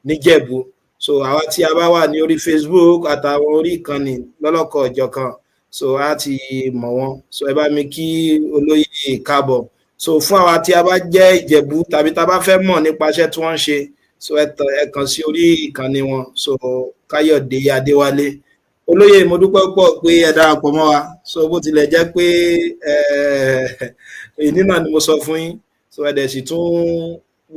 níjẹ̀bú. So àwa tí a bá wà ní orí Facebook àtàwọn orí ìkànnì lọ́lọ́kọ̀ ọ̀jọ̀kan, so a ti mọ̀ wọ́n. So ẹ bá mi kí olóyè káàbọ̀. So fún àwa tí a bá jẹ́ Ìjẹ̀bú tàbí tá a bá fẹ́ mọ̀ nípa iṣẹ́ tí wọ́n ń ṣe, so ẹ kàn sí orí ìkànnì wọn, so Káyọ̀dé Adéwálé. Olóyè mo dúpẹ́ pọ̀ pé ẹ darapọ̀ mọ́ wa. So bó tilẹ̀ jẹ́ pé èyí náà ni mo sọ fún yín, so ẹ dẹ̀ sì tún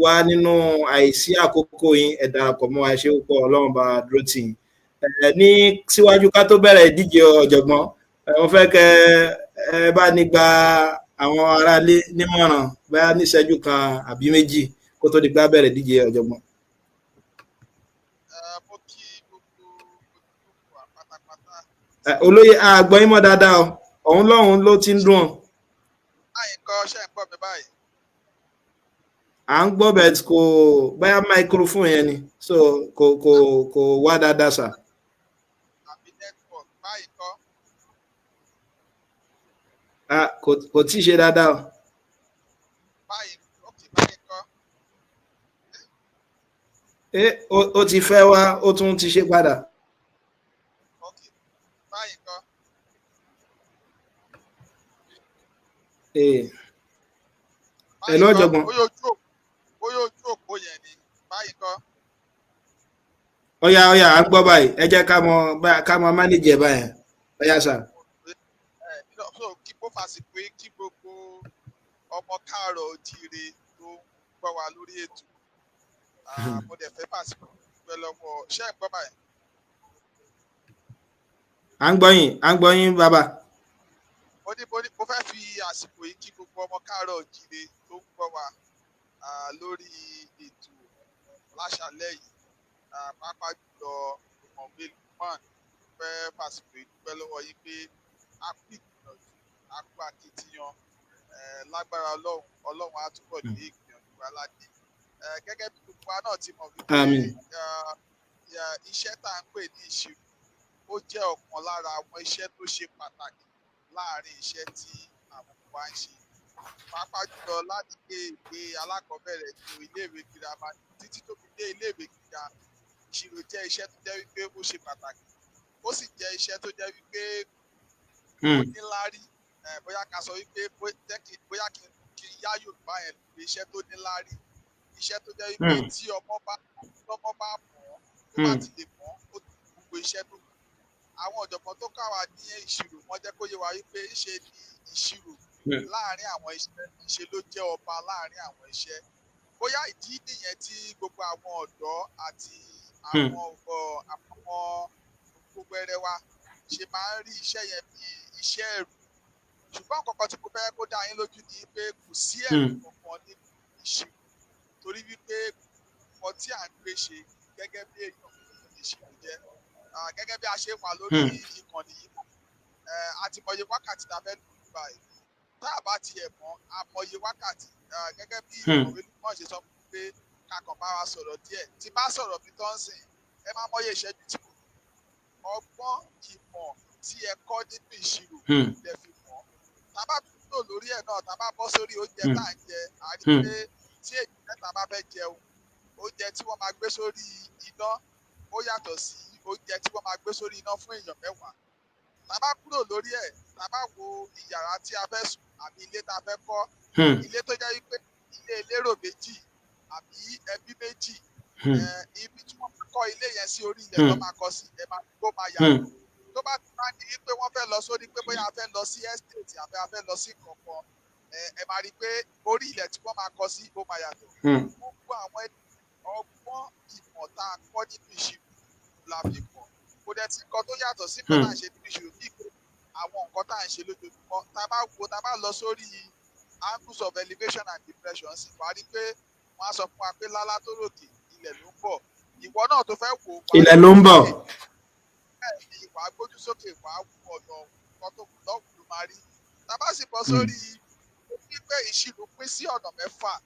wá nínú àìsí àkókò yín, ẹ darapọ̀ mọ́ wa, ẹ ṣé púpọ̀, Ọlọ́run bá dúró tì yín. Ní síwájú ká tó bẹ̀rẹ̀ ìdíje ọ̀jọ̀gbọ́n, mo fẹ́ kẹ́ ẹ bá ní gba àwọn aráalé nímọ̀ràn bóyá ní ìṣẹ́jú kan àbí méjì kó tó di pé a bẹ̀rẹ̀ ìdíje ọ̀jọ̀gbọ́n. Mo kí gbogbo olùkọ́ pátápátá. Olóyè àgbọ̀n yín mọ́ dáadáa o, ọ̀hún lọ́hùn ló ti ń dùn ọ́. Báyìí kọ́, ṣé ń gbọ́ mi báyìí? À ń gbọ́ bẹ́ẹ̀ kò báyà microphone yẹn ni, so kò wá dáadáa sà. Àbí network báyìí kọ́? Kò tí ì ṣe dáadáa o. Báyìí kọ́? Ó ti fẹ́ wá, ó tún ti ṣe padà. Báyìí kọ́? Ẹ lọ́jọ̀gbọ́n. Bóyá ojú òpó yẹn ni. Báyìí kọ́? Ọ̀yà à ń gbọ́ báyìí, ẹ jẹ́ ká mọ mánéjì ẹ̀ báyìí. Ọ̀yà sà. Kí bó fàsìkò yìí kí gbogbo ọmọ káàárọ̀ oòjíire tó ń gbọ́ wa lórí ètò. Mo dẹ̀ fẹ́ fàsìkò pẹ́ lọ́wọ́, ṣé ń gbọ́ báyìí? À ń gbọ́ yín bàbá. Mo fẹ́ fi àsìkò yìí kí gbogbo ọmọ káàárọ̀ oòjíire tó ń gbọ́ wa lórí ètò láṣálẹ́ yìí, pàápàá jùlọ ọ̀mọ̀wé Lukman. Fẹ́ fàsìkò yìí dúpẹ́ lọ́wọ́ yín pé a kú ìgbìyànjú, a kú akitiyan, lágbára Ọlọ́run á túbọ̀ ní ìgbìyànjú aládé. Gẹ́gẹ́ bí gbogbo wa náà ti mọ̀ wípé iṣẹ́ tá à ń pè ní ìṣirò ó jẹ́ ọ̀kan lára àwọn iṣẹ́ tó ṣe pàtàkì láàárín iṣẹ́ tí àwọn ọmọ wa ń ṣe. Pàápàá jùlọ láti gbé ìwé alákọ̀ọ́bẹ̀rẹ̀ ní iléèwé girama títí tó fi dé iléèwé gíga, ìṣirò jẹ́ iṣẹ́ tó jẹ́ wípé ó ṣe pàtàkì. Ó sì jẹ́ iṣẹ́ tó jẹ́ wípé kò níláárí. Bóyá ká sọ wípé bóyá kí n yá Yorùbá yẹn lórí iṣẹ́ tó níláárí. Iṣẹ́ tó jẹ́ wípé tí ọmọ bá mọ̀ ọ́, tó bá ti lè mọ̀ ọ́, ó ti gbogbo iṣẹ́ tó kù. àwọn ọ̀jọ̀gbọ́n tó kà wá ní ìṣirò wọ́n jẹ́ kó yé wa wípé ṣe ni ìṣirò láàárín àwọn iṣẹ́ ṣe ló jẹ́ ọba láàárín àwọn iṣẹ́. Bóyá ìdí nìyẹn tí gbogbo àwọn ọ̀dọ́ àti àwọn gbogbo ẹrẹ wa ṣe máa ń rí iṣẹ́ yẹn bí iṣẹ́ ẹ̀rù. Ṣùgbọ́n nǹkan kan tí mo fẹ́ kó dá yín lójú ni pé kò sí ẹ̀rù kankan nínú ìṣirò, torí wípé nǹkan tí à ń gbé ṣe gẹ́gẹ́ bí èèyàn ìṣirò jẹ́. Gẹ́gẹ́ bí a ṣe wà lórí ìkànnì yìí, a ti mọye wákàtí tá a fẹ́ lò nígbà yìí. Tá a bá tiẹ̀ mọ̀ a mọye wákàtí, gẹ́gẹ́ bí ìwé náà ṣe sọ pé ká kàn bá wa sọ̀rọ̀ díẹ̀. Tí bá sọ̀rọ̀ mi tó ń sìn, ẹ máa mọye ìṣẹ́jú tí mo ọgbọ́n ìmọ̀ tí ẹ kọ́ nínú ìṣirò lẹ fi mọ̀. Tá a bá tún lò lórí ẹ̀ náà, tá a bá bọ́ sórí oúnjẹ tá à ń jẹ, a rí pé tí èyí mẹ́ta bá fẹ́ jẹun, oúnjẹ tí wọ́n máa gbé sórí iná ó yàtọ̀ sí oúnjẹ tí wọ́n máa gbé sórí iná fún èèyàn 10. Tá a bá kúrò lórí ẹ̀, tá a bá wo ìyàrá tí a fẹ́ sùn àbí ilé tá a fẹ́ kọ́, ilé tó jẹ́ wípé ilé elérò méjì àbí ẹbí méjì, ibi tí wọ́n kọ́ ilé yẹn sí orí ilẹ̀ tó máa kọ́ sí ẹ máa tó máa yàtọ̀. Tó bá ti máa ní wípé wọ́n fẹ́ lọ sórí pé bóyá a fẹ́ lọ sí estate àbí a fẹ́ lọ sí kankan, ẹ máa rí i pé orí ilẹ̀ tí wọ́n máa kọ́ sí ó máa yàtọ̀. Gbogbo àwọn ọgbọ́n ìmọ̀ tá a kọ́ nínú ìṣirò la fi kọ́. Kò dẹ̀ sí nǹkan tó yàtọ̀ sí nǹkan tá à ń ṣe nínú ìṣirò bí pé àwọn nǹkan tá à ń ṣe lójoojúmọ́. Tá a bá lọ sórí angles of elevation and depression sì wá rí i pé wọ́n á sọ fún wa pé lálá tó ròkè ilẹ̀ ló ń bọ̀. Ìwọ náà tó fẹ́ wò ó. Ilẹ̀ ló ń bọ̀. Bẹ́ẹ̀ ni wàá gbójú sókè wàá wù ọ̀nà nǹkan tó kù lọ́wọ́ ló máa rí. Tá a bá sì bọ́ sórí wípé ìṣirò pín sí ọ̀nà 6.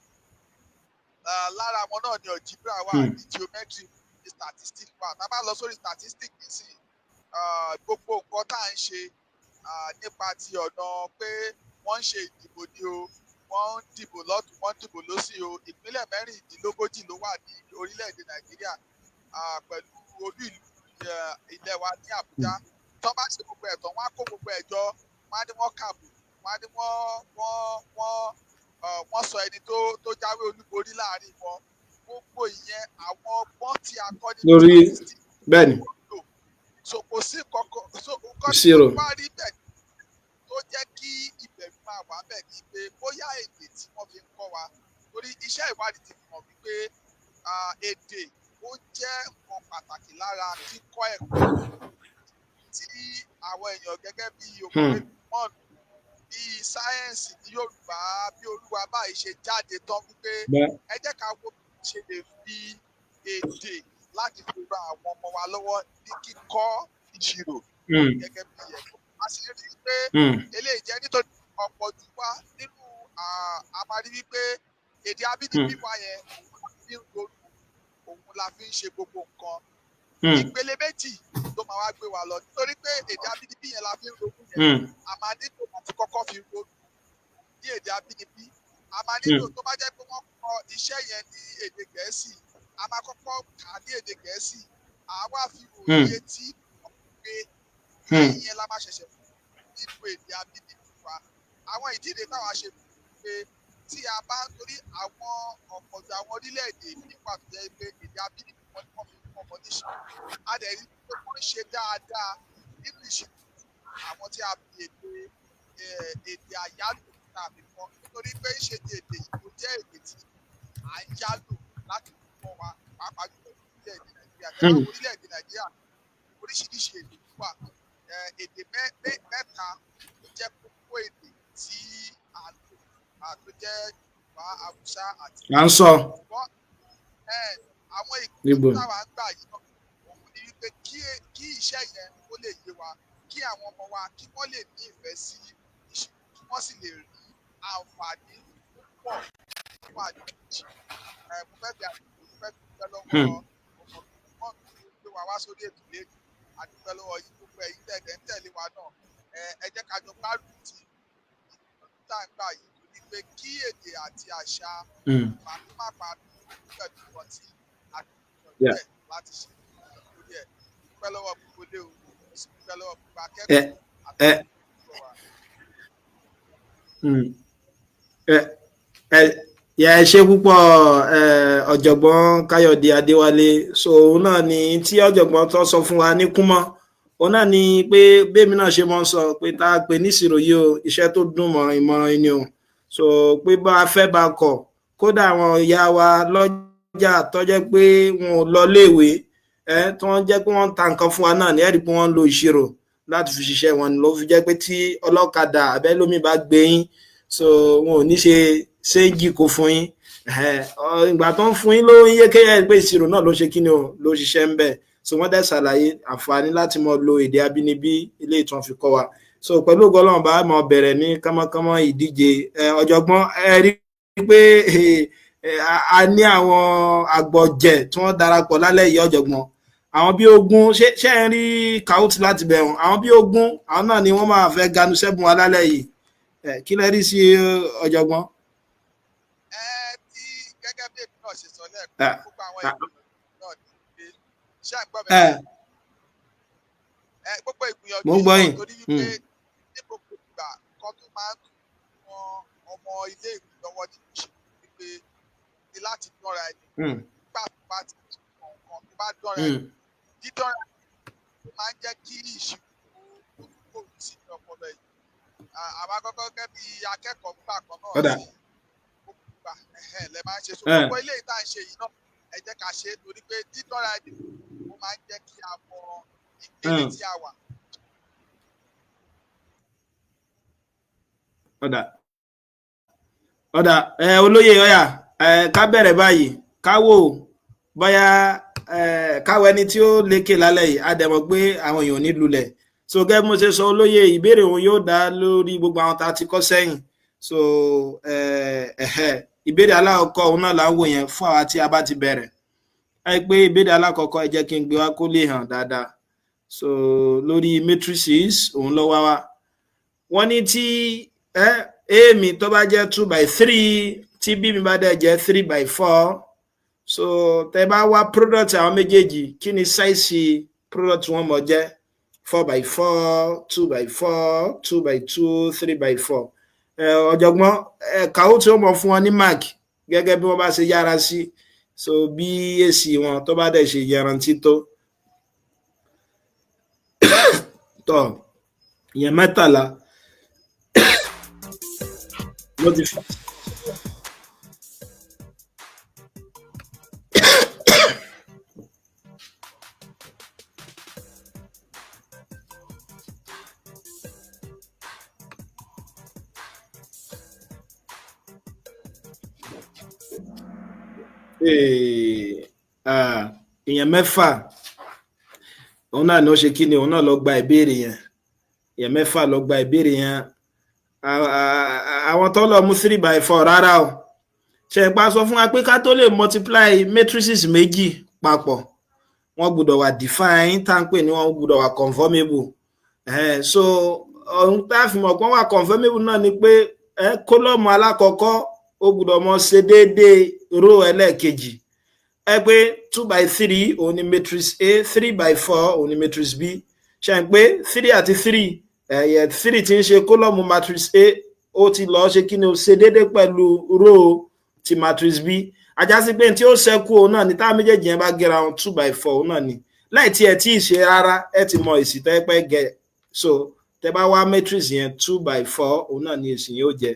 Lára wọn náà ni algebra wà, ní geometry, ní statistics wà. Tá a bá lọ sórí statistics nísìnyí, gbogbo nǹkan tá à ń ṣe nípa ti ọ̀nà pé wọ́n ń ṣe ìdìbò ni o, wọ́n ń dìbò lọ́tùn, wọ́n ń dìbò lósì o. Ìpínlẹ̀ 36 ló wà ní orílẹ̀-èdè Nàìjíríà pẹ̀lú olú ìlú ilẹ̀ wa ní Àbújá. Tó bá ṣe gbogbo ẹ̀tọ́ wọn á kó gbogbo ẹ̀jọ́, wọn á ní wọ́n kàbò, wọn á ní wọ́n sọ ẹni tó jáwé olúborí láàrin wọn. Gbogbo ìyẹn àwọn ọgbọ́n tí a kọ́ nínú lórí bẹ́ẹ̀ ni. So kò sí kankan, so nǹkan tí Ìṣirò. wọ́n bá rí bẹ́ẹ̀ tó jẹ́ kí ìbẹ̀rù máa wà bẹ́ẹ̀ ni pé bóyá èdè tí wọ́n fi ń kọ́ wa, torí iṣẹ́ ìwádìí ti mọ̀ wípé èdè ó jẹ́ nǹkan pàtàkì lára kíkọ́ ẹ̀kọ́ tí àwọn èèyàn gẹ́gẹ́ bí òkúrẹ́ mọ́ọ̀nù bí sáyẹ́ǹsì ní Yorùbá bí Olúwa báyìí ṣe jáde tán wípé ẹ jẹ́ ká wo bí ṣe lè fi èdè láti fi ran àwọn ọmọ wa lọ́wọ́ ní kíkọ́ ìṣirò gẹ́gẹ́ bí ẹ̀kọ́. A sì rí i pé eléyìí jẹ́ nítorí ọ̀pọ̀ jù wá nínú àmàrí wípé èdè abínibí wa yẹn òun la fi ń ṣe gbogbo nǹkan. Ìpele méjì ló máa wá gbé wa lọ nítorí pé èdè abínibí yẹn la fi ń ronú yẹn. A máa nílò láti kọ́kọ́ fi ronú ní èdè abínibí. A máa nílò tó bá jẹ́ pé wọ́n kọ iṣẹ́ yẹn ní èdè Gẹ̀ẹ́sì, a máa kọ́kọ́ kà á ní èdè Gẹ̀ẹ́sì. Àwa fi òye tí wọ́n gbé yẹn la máa ṣẹ̀ṣẹ̀ fún nínú èdè abínibí wa. Àwọn ìdíje táwa ṣe pé tí a bá torí àwọn ọ̀pọ̀jù àwọn orílẹ̀-èdè nípa tó jẹ́ pé èdè abínibí wọn ni wọ́n fi fún ọmọ níṣẹ́. A dẹ̀ rí pé wọ́n ṣe dáadáa nínú ìṣèlú àwọn tí a fi èdè àyálò tàbí kan nítorí pé ṣe ti èdè ìbò jẹ́ èdè tí à ń yálò láti fún wa pàápàá jùlọ orílẹ̀-èdè Nàìjíríà. Tẹ́lẹ̀ orílẹ̀-èdè Nàìjíríà oríṣiríṣi èdè wà. Èdè mẹ́ta ló jẹ́ kókó èdè tí à ń lò tó jẹ́ Yorùbá, Haúsá àti à ń sọ. Àwọn ìpínlẹ̀ táwa ń gbà yìí náà òun ni wípé kí iṣẹ́ yẹn ó lè yé wa, kí àwọn ọmọ wa kí wọ́n lè ní ìfẹ́ sí ìṣirò, kí wọ́n sì lè rí àǹfààní púpọ̀ nínú àjòjì. Mo fẹ́ bí dúpẹ́ lọ́wọ́ ọmọ tó gbé wa wá sórí ètò lẹ́nu. A dúpẹ́ lọ́wọ́ yìí gbogbo ẹ̀yin tẹ̀lé ń tẹ̀lé wa náà. Ẹ jẹ́ ká jọ gbárùkù ti ìtọ́jú tá à ń gbà yìí torí pé kí èdè àti àṣà má pa pẹ̀lú wọn tí a ti sọ láti ṣe lórí ẹ̀. Dúpẹ́ lọ́wọ́ gbogbo lé o, dúpẹ́ lọ́wọ́ gbogbo akẹ́kọ̀ọ́ àti ìgbà wa. Ẹ ṣe púpọ̀ ọ̀jọ̀gbọ́n Káyọ̀dé Adéwálé. So òun náà ni tí ọ̀jọ̀gbọ́n tó sọ fún wa ní kúmọ́, òun náà ni pé bẹ́ẹ̀mi náà ṣe mọ́ ń sọ pé tá a pè ní ìṣirò yìí o iṣẹ́ tó dùn mọ́ ìmọ̀ràn ẹni o so pé bá a fẹ́ bá a kọ̀ kódà àwọn ìyá wa lọ́jà tó jẹ́ pé wọn ò lọ léèwé tí wọ́n jẹ́ pé wọ́n ń ta nǹkan fún wa náà ní ẹ̀rí pé wọ́n ń lo ìṣirò láti fi ṣiṣẹ́ wọn ló fi jẹ́ pé tí ọlọ́kadà abẹ́lómi bá gbé yín so wọn ò ní ṣe séǹjì kó fún yín ìgbà tó ń fún yín ló ń yé kéyà pé ìṣirò náà ló ṣe kí ni o ló ṣiṣẹ́ ń bẹ̀ so wọ́n dẹ̀ ṣàlàyé àǹfààní láti mọ lo èdè abínibí ilé ìtàn fi kọ́ wa so pẹ̀lú ògo Ọlọ́run bá mọ bẹ̀rẹ̀ ní kánmọ́kánmọ́ ìdíje ọ̀jọ̀gbọ́n ẹ rí pé a ní àwọn àgbọ̀jẹ̀ tí wọ́n darapọ̀ lálẹ́ yìí ọ̀jọ̀gbọ́n àwọn bí ogún ṣé ẹ rí kàútì láti bẹ̀rùn àwọn bí ogún àwọn náà ni wọ́n máa fẹ́ ganu sẹ́bùn wa lálẹ́ yìí kí lẹ rí sí ọ̀jọ̀gbọ́n. Tí gẹ́gẹ́ bí èmi náà ṣe sọ lẹ́ẹ̀kan gbogbo àwọn ìgbìyànjú náà ní pé ṣé àgbọ̀ bẹ́ẹ̀ gbogbo ìgbìyànjú náà torí wípé ní gbogbo ìgbà kan tó máa ń tún wọn ọmọ ilé ìwé lọ́wọ́ nínú ìṣèlú wípé ní láti dọ́ra ẹni nígbà tó bá ti nǹkan tó bá dọ́ra ẹni dídọ́ra ẹni máa ń jẹ́ kí ìṣirò ó sí ní ọpọlọ yìí àwọn akọ́kọ́ gẹ́gẹ́ bí akẹ́kọ̀ọ́ gbà kan náà ní gbogbo ìgbà lẹ máa ń ṣe so gbogbo ilé ìta ń ṣe yìí náà ẹ jẹ́ ká ṣe é torí pé dídọ́ra ẹni ó máa ń jẹ́ kí a mọ ìpele tí a wà. ọ̀dà olóyè ọ̀yà ká bẹ̀rẹ̀ báyìí ká wò bóyá káwọ ẹni tí ó lékè lálẹ́ yìí á dẹ̀ mọ̀ pé àwọn èèyàn ní lulẹ̀ so gẹ́gẹ́ mo ṣe sọ olóyè ìbéèrè òun yóò dá lórí gbogbo àwọn tá a ti kọ́ sẹ́yìn so ìbéèrè alákọ̀ọ́kọ́ òun náà là ń wò yẹn fún àwa tí a bá ti bẹ̀rẹ̀ pé ìbéèrè alákọ̀ọ́kọ́ ẹ jẹ́ kí n gbé wá kó lè hàn dáadáa so lórí matrices òun ló wá wá wọ́n ní tí a mi tó bá jẹ́ 2/3 tí b mi bá dẹ̀ jẹ́ 3/4 so tẹ́ bá wá product àwọn méjèèjì kí ni size product wọn mọ̀ jẹ́ 4/4 2/4 2/2 3/4 ọ̀jọ̀gbọ́n kàó tí ó mọ̀ fún wọn ní mark gẹ́gẹ́ bí wọ́n bá ṣe yára sí so bí èsì wọn tó bá dẹ̀ ṣe yarantí tó tọ̀ ìyẹn 13 ló ti fi. èèyàn 6 òun náà ni ó ṣe kí ni òun náà lọ gba ìbéèrè yẹn èèyàn 6 lọ gba ìbéèrè yẹn àwọn tó lọ mú 3/4 rárá o ṣe pa sọ fún wa pé ká tó lè multiply matrices méjì papọ̀ wọ́n gbọ́dọ̀ wà define tá ń pè ní wọ́n gbọ́dọ̀ wà conformable so ohun tá a fi mọ̀ pé wọ́n wà conformable náà ni pé kólọ́mù alákọ̀ọ́kọ́ ó gbọ́dọ̀ mọ ṣe déédéé row ẹlẹ́ẹ̀kejì pé 2/3 òun ni matrix A 3/4 òun ni matrix B ṣe pé 3 àti 3 3 tí ń ṣe kólọ́mù matrix A ó ti lọ ṣe kí ni ó ṣe déédéé pẹ̀lú row ti matrix B ajásí pé tí ó ṣẹ́kù òun náà ni táwọn méjèèjì yẹn bá gẹ́ra wọn 2/4 òun náà ni láì tí ẹ tí ì ṣe rárá ẹ ti mọ èsì tó pẹ́ gẹ̀ so tẹ bá wá matrix yẹn 2/4 òun náà ni èsì yẹn ó jẹ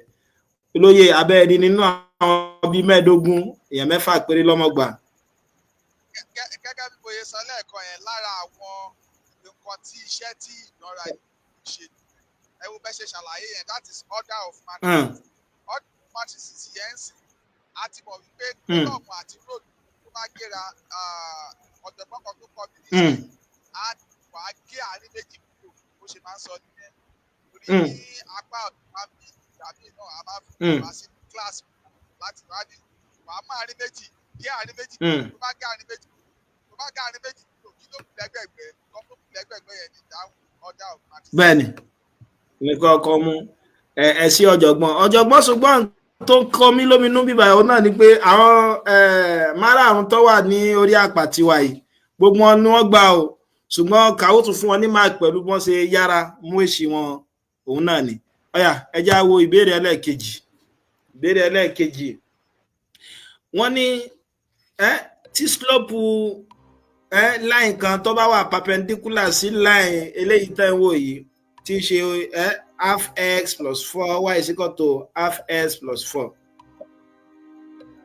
olóyè abẹ́ẹ̀ni nínú àwọn bíi 15 èèyàn 6 péré lọ́mọgbà. gẹ́gẹ́ bí bóyá sọ lẹ́ẹ̀kan yẹn lára àwọn nǹkan tí iṣẹ́ tí ìnara ṣe ẹ wo bẹ́ ṣe ṣàlàyé yẹn that is order of matrices order of matrices yẹn ń sìn a ti mọ̀ wípé kólọ́ọ̀mù àti róòlù tó bá gbéra ọ̀jọ̀gbọ́n kan tó kọ́ mi ní ṣe á wà á gé àárín méjì kúrò bó ṣe máa ń sọ nìyẹn torí ní apá ọ̀dọ̀ máa ń bí ìdàbí náà a máa fi wá sí kíláàsì láti wádìí wà á máa rí méjì gé àárín méjì kúrò tó bá gé àárín méjì kúrò kí ló kù lẹ́gbẹ̀gbẹ́ kọ́ tó kù lẹ́gbẹ̀gbẹ́ yẹn ní ìdáhùn order of matrices. bẹ́ẹ̀ni nǹkan ọkọ mú ẹ sí ọ̀jọ̀gbọ́n ṣùgbọ́n tó ń kọ mí lóminú bíbá ẹ̀ náà ni pé àwọn márààrún tó wà ní orí àpàtì wa yìí gbogbo wọn ni wọ́n gbà o ṣùgbọ́n kàó tún fún wọn ní mark pẹ̀lú bí wọ́n ṣe yára mú èsì wọn òun náà ni ọ̀yà ẹ já wo ìbéèrè ẹlẹ́ẹ̀kejì wọ́n ní tí slope line kan tó bá wà perpendicular sí line eléyìí tẹ́ ń wò yìí tí í ṣe half x plus 4 y is equal to half x plus 4.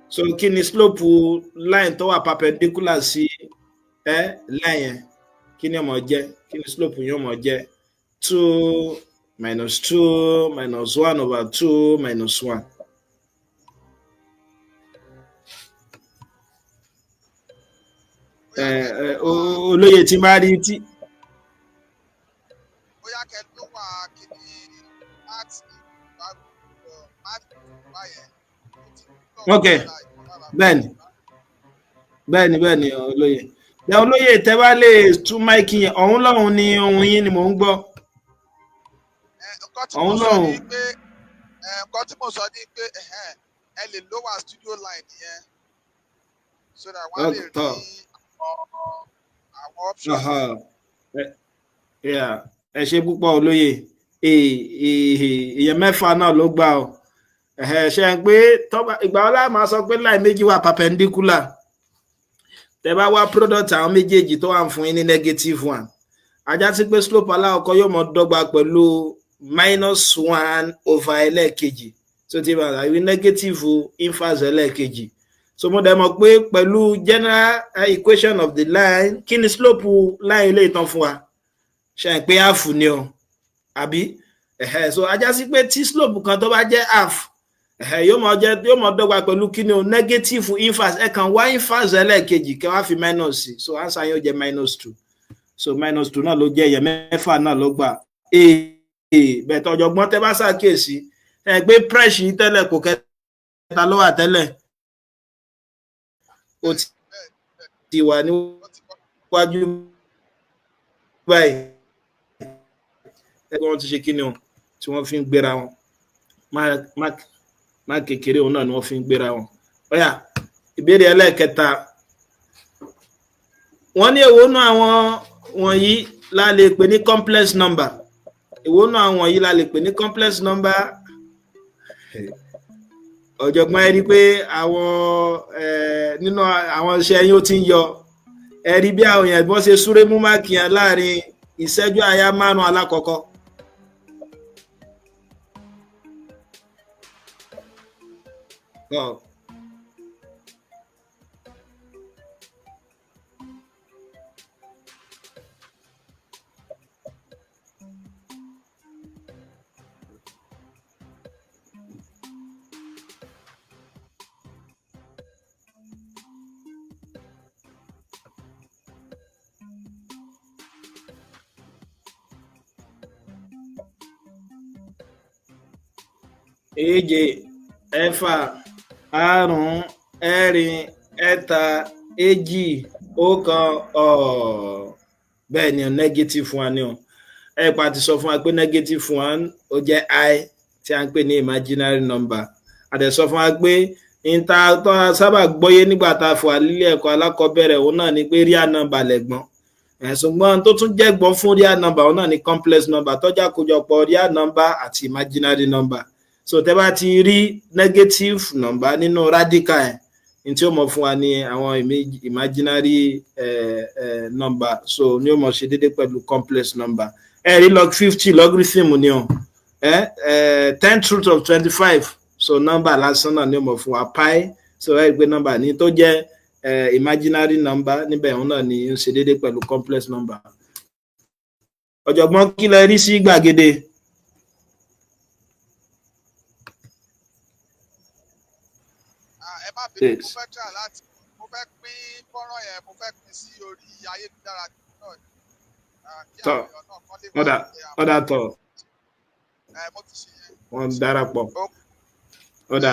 So kí ni slope line tó wà perpendicular sí line yẹn kí ni ó máa jẹ́, kí ni slope yẹn ó máa jẹ́ 2 minus 2 minus 1 over 2 minus 1. Olóye tí máa rí tí. Bóyá kẹ́ ló wà kíní láti báyẹn. Ok, bẹ́ẹ̀ni olóye. Ẹ olóye tẹ́ bá lè tún máìkì yẹn, ọ̀hún lọ́hùn ni ohun yín ni mò ń gbọ́. Ọ̀hún lọ́hùn. Nǹkan tí mo sọ ni pé ẹ lè lower studio line yẹn so that wọ́n lè rí àwọn options. Ẹ ṣe púpọ̀ olóye. Èèyàn mẹ́fà náà ló gbà ọ́. Ṣe ń pé ìgbà ọlá máa sọ pé line méjì wà perpendicular. Tẹ́ bá wá product àwọn méjèèjì tó wà fún yín ní -1. Ajá sí pé slope alákọ̀ọ́kọ́ yóò mọ dọ́gba pẹ̀lú -1 over ẹlẹ́ẹ̀kejì. So tí bá wí negative inverse ẹlẹ́ẹ̀kejì. So mo dẹ̀ mọ̀ pé pẹ̀lú general equation of the line kí ni slope line ilé ìtàn fún wa? Ṣe ń pé half ni o. Àbí? So ajá sí pé tí slope kan tó bá jẹ́ half yóò mọ dọ́gba pẹ̀lú kí ni o negative inverse ẹ kàn wá inverse ẹlẹ́ẹ̀kejì kẹ́ wá fi minus sí. So answer yóò jẹ́ -2. So -2 náà ló jẹ́ èèyàn mẹ́fà náà ló gbà. Bẹ̀tẹ̀ ọ̀jọ̀gbọ́n tẹ́ bá ṣàkíyèsí gbé pressure yìí tẹ́lẹ̀ kò kẹta ló wà tẹ́lẹ̀. Ó ti wà níwájú báyìí. Ẹgbẹ́ wọn ti ṣe kí ni o tí wọ́n fi ń gbéra wọn. Má kékeré òun náà ni wọ́n fi ń gbéra wọn. Ọ̀yà ìbéèrè ẹlẹ́ẹ̀kẹta. Wọ́n ní èwo nú àwọn wọ̀nyí la lè pè ní complex number. Èwo nú àwọn wọ̀nyí la lè pè ní complex number. Ọ̀jọ̀gbọ́n ẹ rí pé àwọn nínú àwọn iṣẹ́ yín ó ti ń yọ. Ẹ rí bí àwọn èèyàn bọ́n ṣe súré mú máàkì yẹn láàrin ìṣẹ́jú àyá 5 alákọ̀ọ́kọ́. Èje, ẹ̀fà, àrún, ẹ̀rin, ẹ̀ta, èjì, ọ̀kan, bẹ́ẹ̀ ni -1 ni o. Ẹ̀pà ti sọ fún wa pé -1 ó jẹ́ I tí a ń pè ní imaginary number. A dẹ̀ sọ fún wa pé ìta tó sábà gbọ́yé nígbà tá a fò nílé ẹ̀kọ́ alákọ̀ọ́bẹ̀rẹ̀ òun náà ni pé real number lẹ̀gbọ́n. Ṣùgbọ́n tó tún jẹ́ gbọ́n fún real number òun náà ni complex number tó jẹ́ àkójọpọ̀ real number àti imaginary number. So tẹ́ bá ti rí negative number nínú radical ní tí ó mọ̀ fún wa ní àwọn imaginary number. So ní ó mọ̀ ṣe dédé pẹ̀lú complex number. Rí log 50 logarithm ni o. 10th root of 25. So number lásán náà ní ó mọ̀ fún wa pi. So gbé number ní tó jẹ́ imaginary number níbẹ̀ òun náà ni ó ṣe dédé pẹ̀lú complex number. Ọ̀jọ̀gbọ́n kí lẹ rí sí gbàgede? Mo fẹ́ pín fọ́nrán yẹn, mo fẹ́ pín sí orí ayélujára náà. Ọ̀dà tọ̀. Mo ti ṣe yẹn. Wọ́n darapọ̀. Ọ̀dà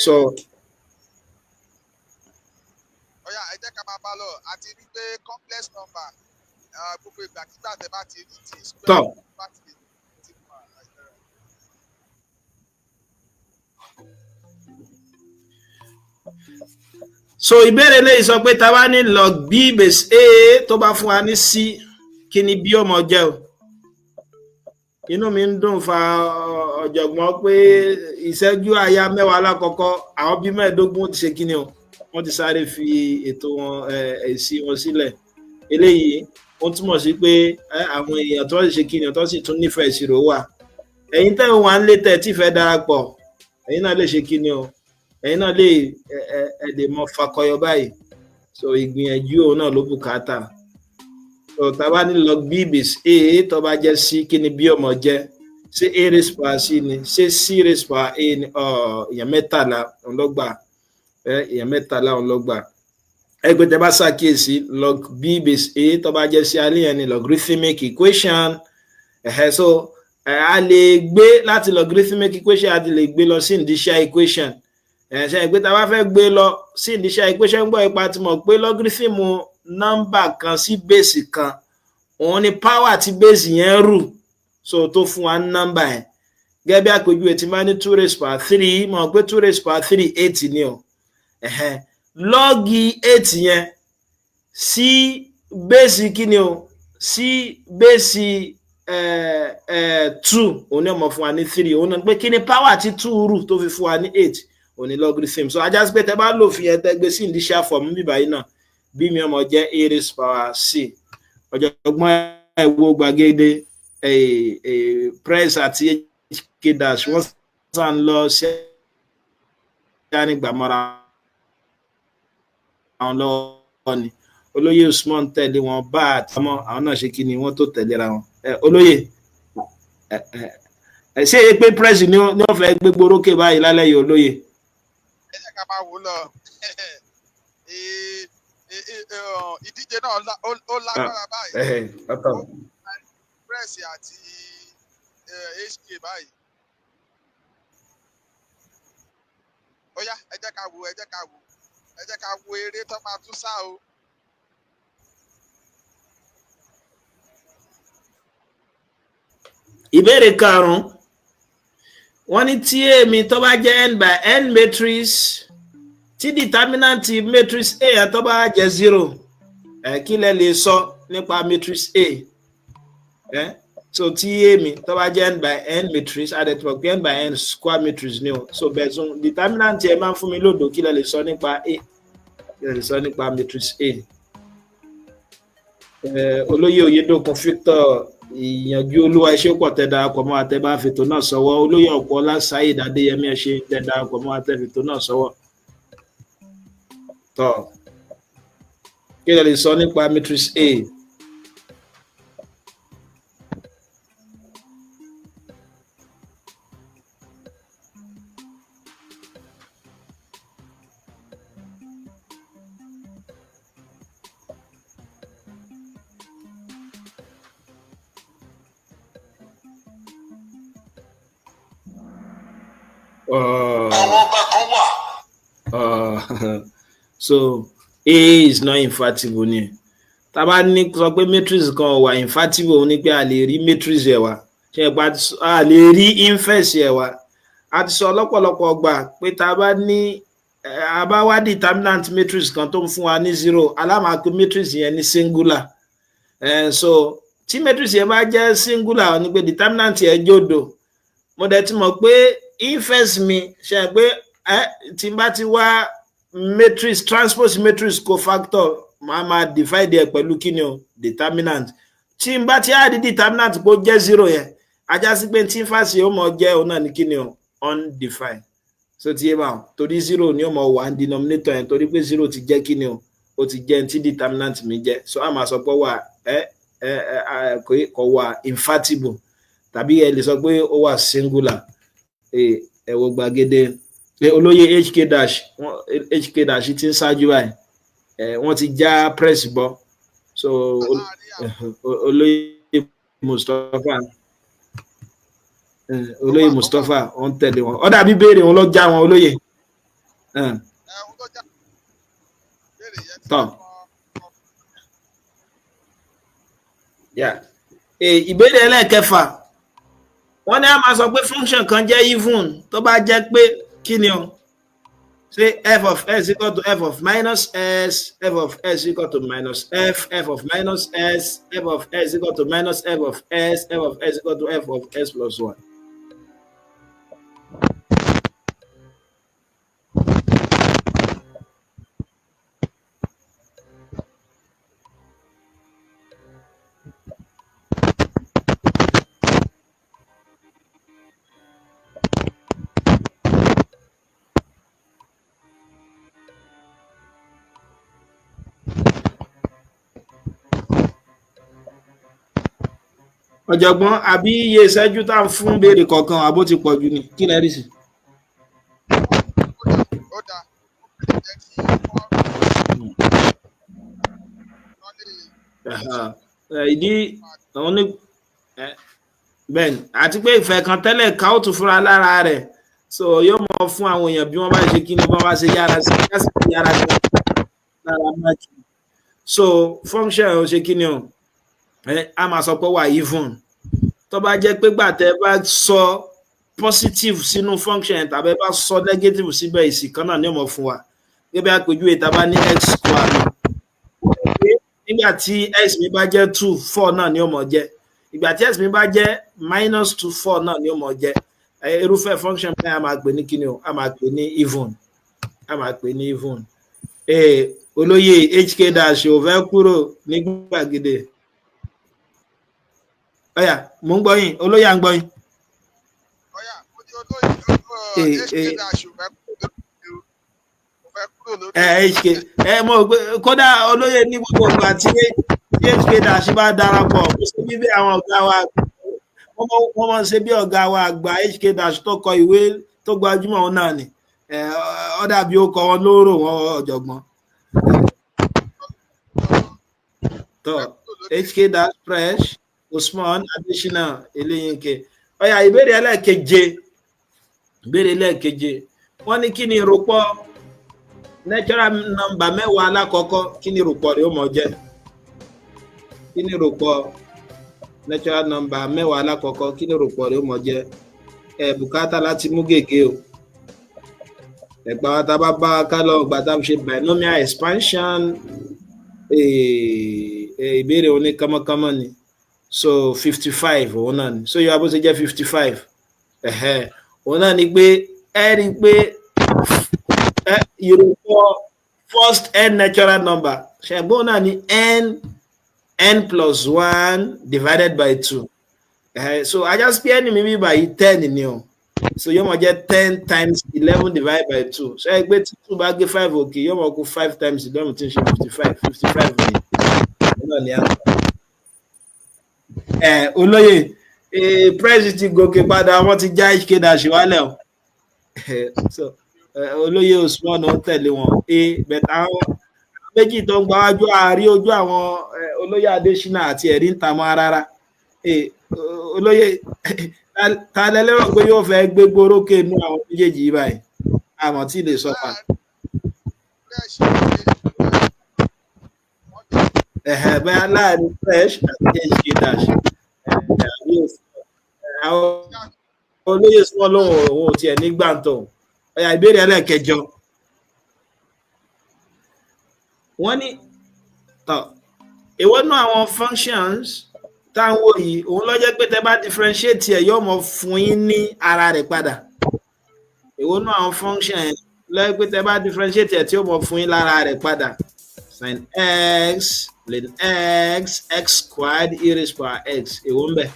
so. Ọ̀yà ẹ jẹ́ ká máa bá lọ àti rí pé complex number gbogbo ìgbàkigbà tẹ́ bá ti rí ti square bá ti lè ti mú àìlera. So ìbéèrè lè sọ pé tá bá ní log b base a tó bá fún wa ní c kí ni bí ó mọ jẹ́ o. Inú mi ń dùn fa ọ̀jọ̀gbọ́n pé ìṣẹ́jú àyá 10 alákọ̀ọ́kọ́ àwọn bí 15 ti ṣe kí ni o. Wọ́n ti sáré fi ètò wọn èsì wọn sílẹ̀. eléyìí ó túmọ̀ sí pé àwọn èèyàn tó ṣe kí ni tó sì tún nífẹ̀ẹ́ ìṣirò wà. Ẹ̀yin tẹ́ wà ń lé tẹ́ tí fẹ́ darapọ̀, ẹ̀yin náà lè ṣe kí ni o, ẹ̀yin náà lè mọ fakọyọ báyìí. So ìgbìyànjú òun náà ló bùkátà. So tá a bá ní log b base a tó bá jẹ́ c kí ni b ọmọ jẹ́, ṣé a raised power c ni, ṣé c raised power a ni, èèyàn mẹ́tàlá òun ló gbà, èèyàn mẹ́tàlá òun ló gbà. Ẹgbẹ́ tẹ́ bá ṣàkíyèsí log b base a tó bá jẹ́ c alẹ́ yẹn ni logarithmic equation. So a lè gbé láti logarithmic equation a ti lè gbé lọ sí indicial equation. Ṣé ẹgbẹ́ tá a bá fẹ́ gbé lọ sí indicial equation gbọ́ ipa tí mo pé logarithm nọ́mbà kan sí base kan òun ni power tí base yẹn rù, so tó fún wa nọ́mbà yẹn. Gẹ́gẹ́ bí àpèjúwe tí máa ní 2 raised power 3, mọ̀ pé 2 raised power 3 8 ni o. Lọ́ọ̀gì 8 yẹn sí base kí ni o, sí base 2 òun ni ọmọ fún wa ní 3, òun náà pé kí ni power tí 2 rù tó fi fún wa ní 8 òun ni logarithm. So ajá sí pé tẹ́ bá lò fi yẹn tẹ́ gbé sí indicial form bíbá yìí náà, bí mi ọmọ jẹ́ a raised power c. Ọ̀jọ̀gbọ́n ẹ̀wọ̀ gbàgede press àti hk dash wọ́n sàn lọ sí ànígbà mọ́ra àwọn lọ́wọ́ ni. Olóyè Usman tẹ̀lé wọn bá àtàmọ́ àwọn náà ṣe kí ni wọ́n tó tẹ̀léra wọn. Olóyè ṣé é pé press ni wọ́n fẹ́ gbé gborókè báyìí lálẹ́ yìí olóyè? Ẹ jẹ́ ká máa wò lọ. Ìdíje náà ó lágbára báyìí. Press àti HK báyìí. Ó yá, ẹ jẹ́ ká wo eré tó máa tún sá o. Ìbéèrè karùn-ún, wọ́n ní tí èmi tó bá jẹ́ n by n matrix tí determinant matrix A tó bá jẹ́ 0, kí lẹ lè sọ nípa matrix A? So tí èmi tó bá jẹ́ n by n matrix adẹ̀tọ̀ pé n by n square matrix ni o. So bẹ̀sùn determinant ẹ máa ń fún mi lódò, kí lẹ lè sọ nípa A, kí lẹ lè sọ nípa matrix A? Olóyè Oyèdókun Victor ìyànjú olúwa iṣẹ́ pọ̀ tẹ́ darapọ̀ mọ́ àtẹ́ bá fètò náà sọ́wọ́. Olóyè Ọ̀pọ̀lá Saheed Adéyẹmí ẹ ṣé tẹ́ darapọ̀ mọ́ àtẹ́ fètò náà sọ́wọ́. Tọ́ kí lẹ lè sọ nípa matrix A? So A is not invertible ni. Tá bá ní sọ pé matrix kan wà invertible òun ni pé a lè rí matrix ẹ̀ wá, ṣe pa a lè rí inverse ẹ̀ wá. A ti sọ lọ́pọ̀lọpọ̀ gbà pé tá bá ní a bá wá determinant matrix kan tó ń fún wa ní 0, alámàpé matrix yẹn ní singular. So tí matrix yẹn bá jẹ́ singular ni pé determinant yẹn jòdò. Mo dẹ̀ ti mọ̀ pé inverse mi ṣe pé tí n bá ti wá matrix transpose matrix cofactor máa divide ẹ pẹ̀lú kíni o determinant. Tí n bá ti add determinant kó jẹ́ 0 yẹn, ajá sí pé tí inverse yẹn ó mọ jẹ́ òun náà ní kíni o undefined. So tí ẹ bá torí 0 ni ó mọ wà denominator yẹn, torí pé 0 ti jẹ́ kíni o, ó ti jẹ́ tí determinant mi jẹ́. So a máa sọ pé wà kò wà invertible, tàbí ẹ lè sọ pé ó wà singular. Ẹ wo gbàgede olóyè hk dash ti ń ṣáájú báyìí, wọ́n ti já press bọ́. So olóyè Mustapha wọ́n tẹ̀lé wọn, ó dàbí béèrè wọn lọ já wọn olóyè. Tọ́ ìbéèrè ẹlẹ́ẹ̀kẹfà, wọ́n ní a máa sọ pé function kan jẹ́ even tó bá jẹ́ pé kí ni o, say f of s equal to f of minus s, f of s equal to minus f, f of minus s, f of s equal to minus f of s, f of s equal to f of s plus 1. ọ̀jọ̀gbọ́n àbí iye ìṣẹ́jú tá à ń fún béèrè kọ̀ọ̀kan àbó ti pọ̀ jù ni kí lẹ rí sí. Ó dáa ó lè jẹ́ kí wọ́n lè ìdí àwọn ní bẹ́ẹ̀ ni àti pé ìfẹ́ kan tẹ́lẹ̀ ká ó tún fúnra lára rẹ̀ so yóò mọ fún àwọn èèyàn bí wọ́n bá ṣe kí ni wọ́n bá ṣe yára sí yára sí lára máàkì so function ò ṣe kí ni o a máa sọ pé wà even tó bá jẹ́ pé gbàtẹ́ bá sọ positive sínú function tàbí bá sọ negative síbẹ̀ ìsì kan náà ní ọmọ fún wa gẹ́gẹ́ àpèjúwe tá a bá ní x square nígbà tí x mi bá jẹ́ 2 4 náà ní ọmọ jẹ́ ìgbà tí x mi bá jẹ́ minus 2 4 náà ní ọmọ jẹ́ irúfẹ́ function bẹ́ẹ̀ a máa pè ní kíni o a máa pè ní even olóyè hk dash ò fẹ́ kúrò ní gbàgede ọ̀yà mò ń gbọ́ yín olóyè à ń gbọ́ yín. ọ̀yà mo ní olóyè hk dash ò fẹ́ kúrò lórí. hk mo gbé kódà olóyè ní gbogbo ìgbà tí hk dash bá darapọ̀ kò sí bí àwọn ọ̀gá wa wọ́n máa ń ṣe bí ọ̀gá wa àgbà hk dash tó kọ ìwé tó gbajúmọ̀ òun náà ni ó dàbí ó kọ wọn lóró wọn ọ̀jọ̀gbọ́n tó hk dash fresh Usman Adesina Eleyinke ọ̀yà ìbéèrè ẹlẹ́ẹ̀keje wọ́n ní kí ni ìròpọ̀ natural number mẹ́wàá alákọ̀ọ́kọ́ kí ni ìròpọ̀ rẹ̀ ó mọ̀ jẹ́ kí ni ìròpọ̀ natural number mẹ́wàá alákọ̀ọ́kọ́ kí ni ìròpọ̀ rẹ̀ ó mọ̀ jẹ́ bùkátà láti mú gègé o ẹ̀gbà wa tá a bá bá ká lọ ọgbà tá a ṣe binomial expansion ìbéèrè oní kánmọ́kánmọ́ ni so 55 òun náà ni so yóò abó ṣe jẹ́ 55 òun náà ni pé ẹ rí i pé ìròpọ̀ first n natural number ṣẹ̀gbọ́n náà ni n plus 1 divided by 2 so ajá sí pé ẹni mi bí báyìí 10 ni o so yóò mọ̀ jẹ́ 10 times 11 divided by 2 ṣe é pé tí 2 bá gé 5 òkè yóò mọ̀ kó 5 times 11 tí ń ṣe 55 ni náà ni àwọn olóyè press ti gòkè padà wọ́n ti já hk dash wálẹ̀ o so olóyè Usman ń tẹ̀lé wọn bẹ̀tà àwọn méjì tó ń gba wájú àárí ojú àwọn olóyè Adesina àti ẹ̀rí ń ta mọ́ rárá olóyè ta lẹ́lẹ́rọ̀ pé yóò fẹ́ gbégbó rókè nú àwọn méjèèjì yìí báyìí àmọ́ tí lè sọ pa. bẹ́ẹ̀ láàrin fresh àti hk dash àwọn olóyè Usman lóhùn òun ò tiẹ̀ ní gbàǹtọ̀ ọ̀yà ìbéèrè ẹlẹ́ẹ̀kẹjọ wọ́n ní èwo nú àwọn functions táwọn wò yìí òun ló jẹ́ pé tẹ́ bá differentiate ẹ̀ yóò mọ fún yín ní ara rẹ̀ padà èwo nú àwọn function ẹ̀ ló jẹ́ pé tẹ́ bá differentiate ẹ̀ tí ó mọ fún yín lára rẹ̀ padà sin x ln x x squared e raised power x èwo ń bẹ.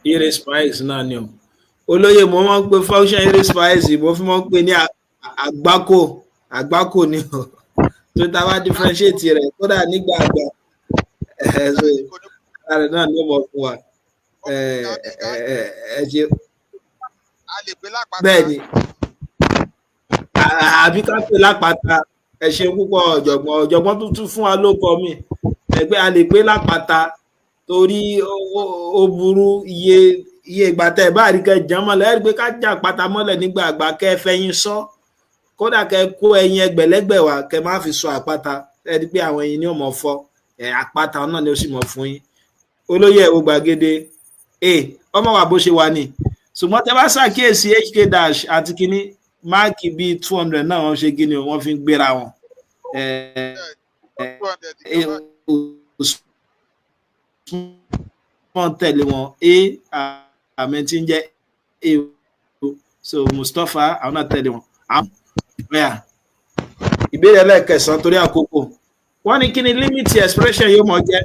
e raised power x náà ni o olóyè mo máa ń pe function e raised power x mo fi máa ń pè ní àgbákò ni o tó tá a bá differentiate rẹ̀ kódà nígbà àgbà rẹ̀ náà ni ó mọ̀ fún wa bẹ́ẹ̀ ni àbí ká pè lápáta ẹ ṣeun púpọ̀ ọ̀jọ̀gbọ́n tuntun fún wa ló kọ mí ẹgbẹ́ a lè pè lápáta torí ó burú iye ìgbà tẹ́ ẹ bá rí kẹ́ jàn mọ́lẹ̀ ẹ rí pé ká jà pátá mọ́lẹ̀ nígbà àgbà kẹ́ fẹ̀yìn sọ kódà kẹ́ kó ẹyin ẹgbẹ̀lẹ́gbẹ̀ wá kẹ́ má fi sọ àpáta ẹ rí pé àwọn ẹyin ni ó mọ̀ fọ́ àpáta náà ni ó sì mọ̀ fún yín olóyè ẹ̀wọ̀ gbàgede ọmọ wa bó ṣe wà ní ṣùgbọ́n tẹ́ bá ṣàkíyèsí hk dash àti kínní máàkì bíi 200 náà wọ́n ṣe kínní wọ́n fi ń gbéra wọn wọ́n tẹ̀lé wọn àmì tí ń jẹ́ so Mustapha àwọn náà tẹ̀lé wọn. Bẹ́ẹ̀ ìbéèrè ẹlẹ́ẹ̀kẹsàn-án torí àkókò wọ́n ní kí ni límìtì expression yóò mọ jẹ́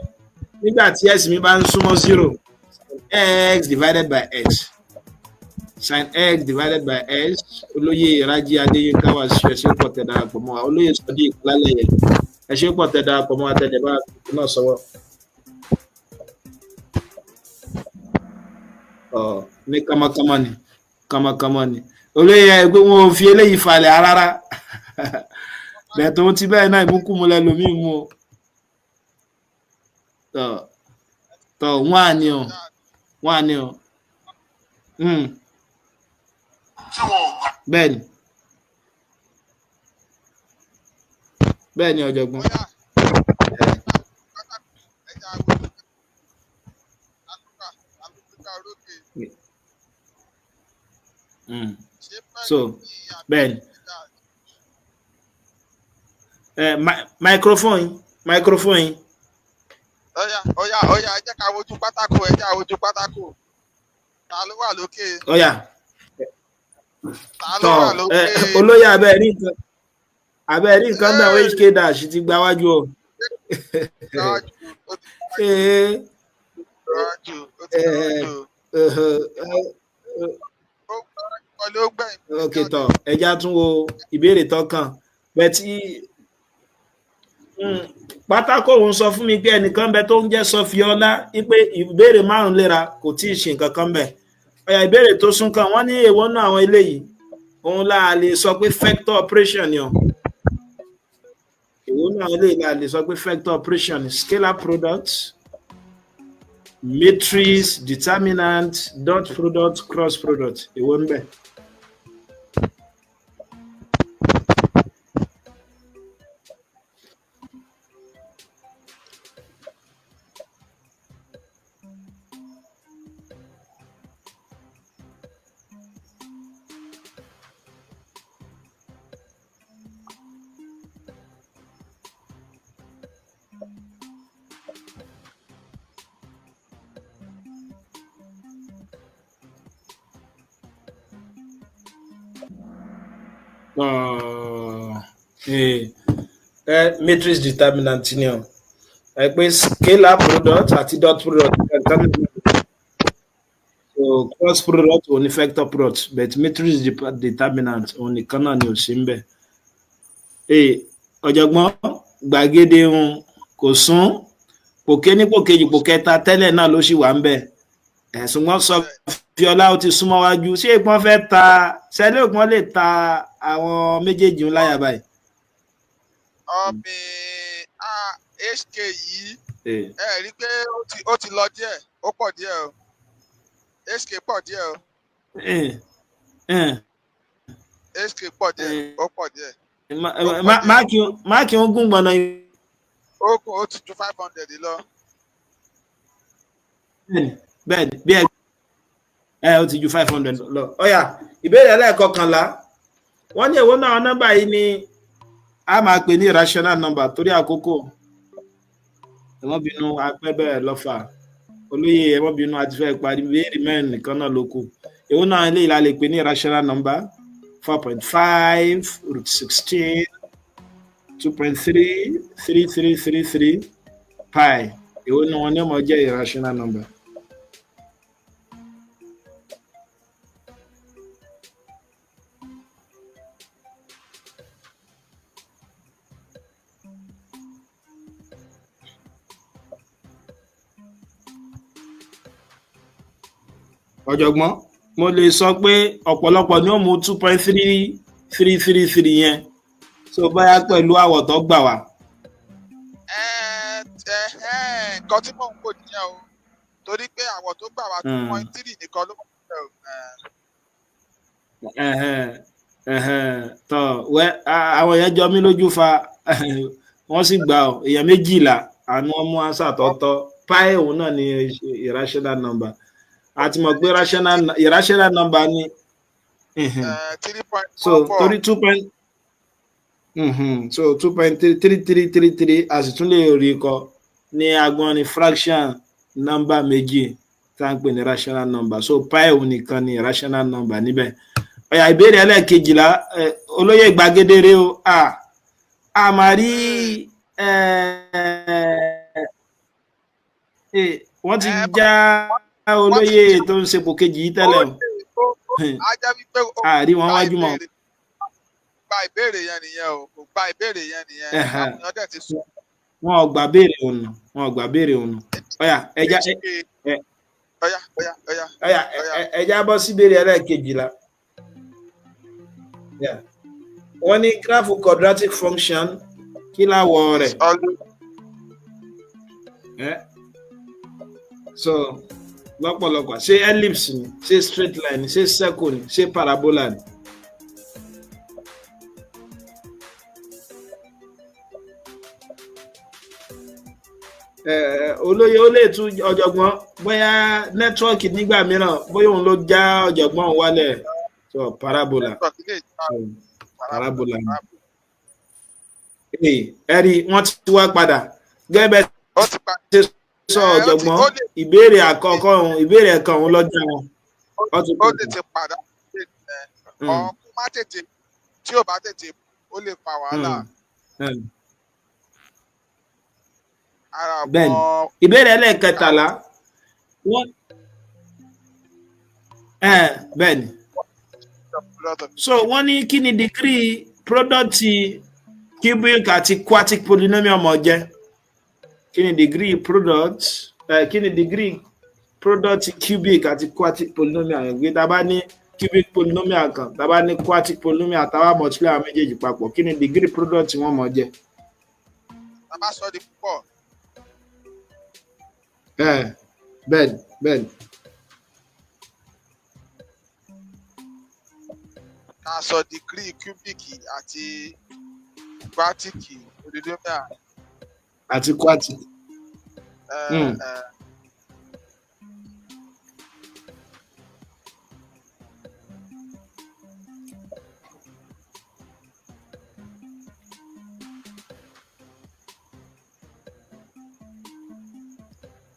nígbà tí x mi bá ń súnmọ́ 0 x divided by x sin x divided by x olóyè Rájí Adéyínká wá sí ẹṣẹ́ pọ̀ tẹ̀ darapọ̀ mọ́ wa olóyè sọ́dí ìkúlálẹ̀ yẹn ẹṣẹ́ pọ̀ tẹ̀ darapọ̀ mọ́ wa tẹ̀lé bá náà sọ́wọ́. Ní kàmàkàmà ni olóyè ẹgbẹ́ wọn ò fi eléyìí falẹ̀ rárá bẹ́ẹ̀ tó ti bẹ́ẹ̀ náà ìmúkúmu lẹ́lòmíì mú o tọ̀ wọ́n á ní o bẹ́ẹ̀ ni ọ̀jọ̀gbọ́n. So bẹ́ẹ̀ ni microphone. Ọya ẹ jẹ́ ká wojú pátákó ta ló wà lókè. Ọya ta ló wà lókè. Olóyè abẹ́ẹ̀rí nǹkan náà HK Dash ti gba wájú o. Ok tọ ẹja tún wo ìbéèrè tọkàn bẹ́ẹ̀ tí pátákó òun sọ fún mi pé ẹnìkan bẹ tó ń jẹ́ Sọfíọlá wípé ìbéèrè 5 léra kò tí ì ṣe nǹkan kan bẹ̀. Ọ̀yà ìbéèrè tó sún kan wọ́n ní èwo náà àwọn eléyìí òun la lè sọ pé vector operation ni o. Èwo náà eléyìí la lè sọ pé vector operation ni scalar product, matrix, determinant, dot product, cross product èwo ń bẹ. Matrix determinant ni o ẹ pé scalar product àti dot product so cross product òun ni vector product but matrix determinant òun nìkan náà ni ò sí ń bẹ. Ọ̀jọ̀gbọ́n gbàgede kò sún pòkè ní pòkejì pòkẹta tẹ́lẹ̀ náà ló sì wà ń bẹ ṣùgbọ́n Sọfíọlá ó ti súnmọ́ wájú ṣé ìpọ́n fẹ́ ta ṣẹlẹ̀ ògbọ́n lè ta àwọn méjèèjì ńlá yà báyìí. HK yìí ẹ rí pé ó ti lọ díẹ̀ ó pọ̀ díẹ̀ o HK pọ̀ díẹ̀ o HK pọ̀ díẹ̀ ó pọ̀ díẹ̀. Máàkì ń gún gbọ̀nà yìí. Ó ti ju 500 lọ. Bẹ́ẹ̀ni bí ó ti ju 500 lọ. Ọ̀yà ìbéèrè ẹlẹ́ẹ̀kọkànlá wọ́n ní èwo náà nọ́mbà yìí ni a máa pè ní irrational number torí àkókò ẹ̀wọ́n bínú apẹ́ bẹ́ẹ̀ lọ́fà olóyè ẹ̀wọ́n bínú àti fẹ́ parí ìbéèrè mẹ́rin nìkan náà ló kù èwo náà eléyìí la lè pè ní irrational number 4.5 root 16 2.3 3333 pi èwo náà wọn ní ọmọ jẹ́ irrational number. Ọ̀jọ̀gbọ́n mo lè sọ pé ọ̀pọ̀lọpọ̀ ni ó mú 2.3333 yẹn so báyà pẹ̀lú àwọ̀ tó gbà wá. Nǹkan tí mò ń kò nìyẹn o torí pé àwọ̀ tó gbà wá 2.3 nìkan ló mọ̀ tọ́ àwọn èèyàn jọ mí lójú fa wọ́n sì gbà ọ́ èèyàn 12 àánú ọmú àṣà tọ́tọ́ pi òun náà ni irrational number àti mọ̀ pé irrational number ni so torí 2.3333 a sì tún lè rí kọ ní agbọ́n ní fraction number méjì tá ń pè ní rational number so pi òun nìkan ni rational number níbẹ̀. ọ̀yà ìbéèrè ẹlẹ́ẹ̀kejìlá olóyè gbàgede rèé o a máa rí wọ́n ti já olóyè tó ń sepò kejì yìí tẹ́lẹ̀ o ajá wípé àrí wọn wájú mọ́ gba ìbéèrè yẹn nìyẹn o kò gba ìbéèrè yẹn nìyẹn àwọn èèyàn dẹ̀ ti sùn. wọn ò gbà béèrè òun ọ̀yà ẹja bọ́ sí ìbéèrè ẹlẹ́ẹ̀kejìlá wọ́n ní graph quadratic function kí láwọ̀ rẹ̀ so lọ́pọ̀lọpọ̀ ṣé ellipse ni ṣé straight line ni ṣé circle ni ṣé parabola ni. olóyè ó lè tún ọ̀jọ̀gbọ́n bóyá nẹ́tíwọ́ọ̀kì nígbà mìíràn bóyá òun ló já ọ̀jọ̀gbọ́n wálẹ̀ so parabola ẹ̀rí wọ́n ti wá padà gẹ́gẹ́ bẹ́ẹ̀ ṣe sọ ọ̀jọ̀gbọ́n ìbéèrè àkọ́kọ́ ìbéèrè kan òun lọ́jà wọn. ó tètè padà ọkùn má tètè tí ò bá tètè ó lè fa wàhálà. bẹ́ẹ̀ni ìbéèrè ẹlẹ́ẹ̀kẹtàlá wọ́n bẹ́ẹ̀ni so wọ́n ní kí ni degree product cubic àti quartic polynomial mọ̀ jẹ́ kí ni degree product cubic àti quartic polynomial gbé tá a bá ní cubic polynomial kan tá a bá ní quartic polynomial tá a bá multiply àwọn méjèèjì papọ̀ kí ni degree product wọn mọ̀ jẹ́. tá a bá sọ di púpọ̀. bẹ́ẹ̀ni. ká sọ degree cubic àti quartic polynomial. àti quartic.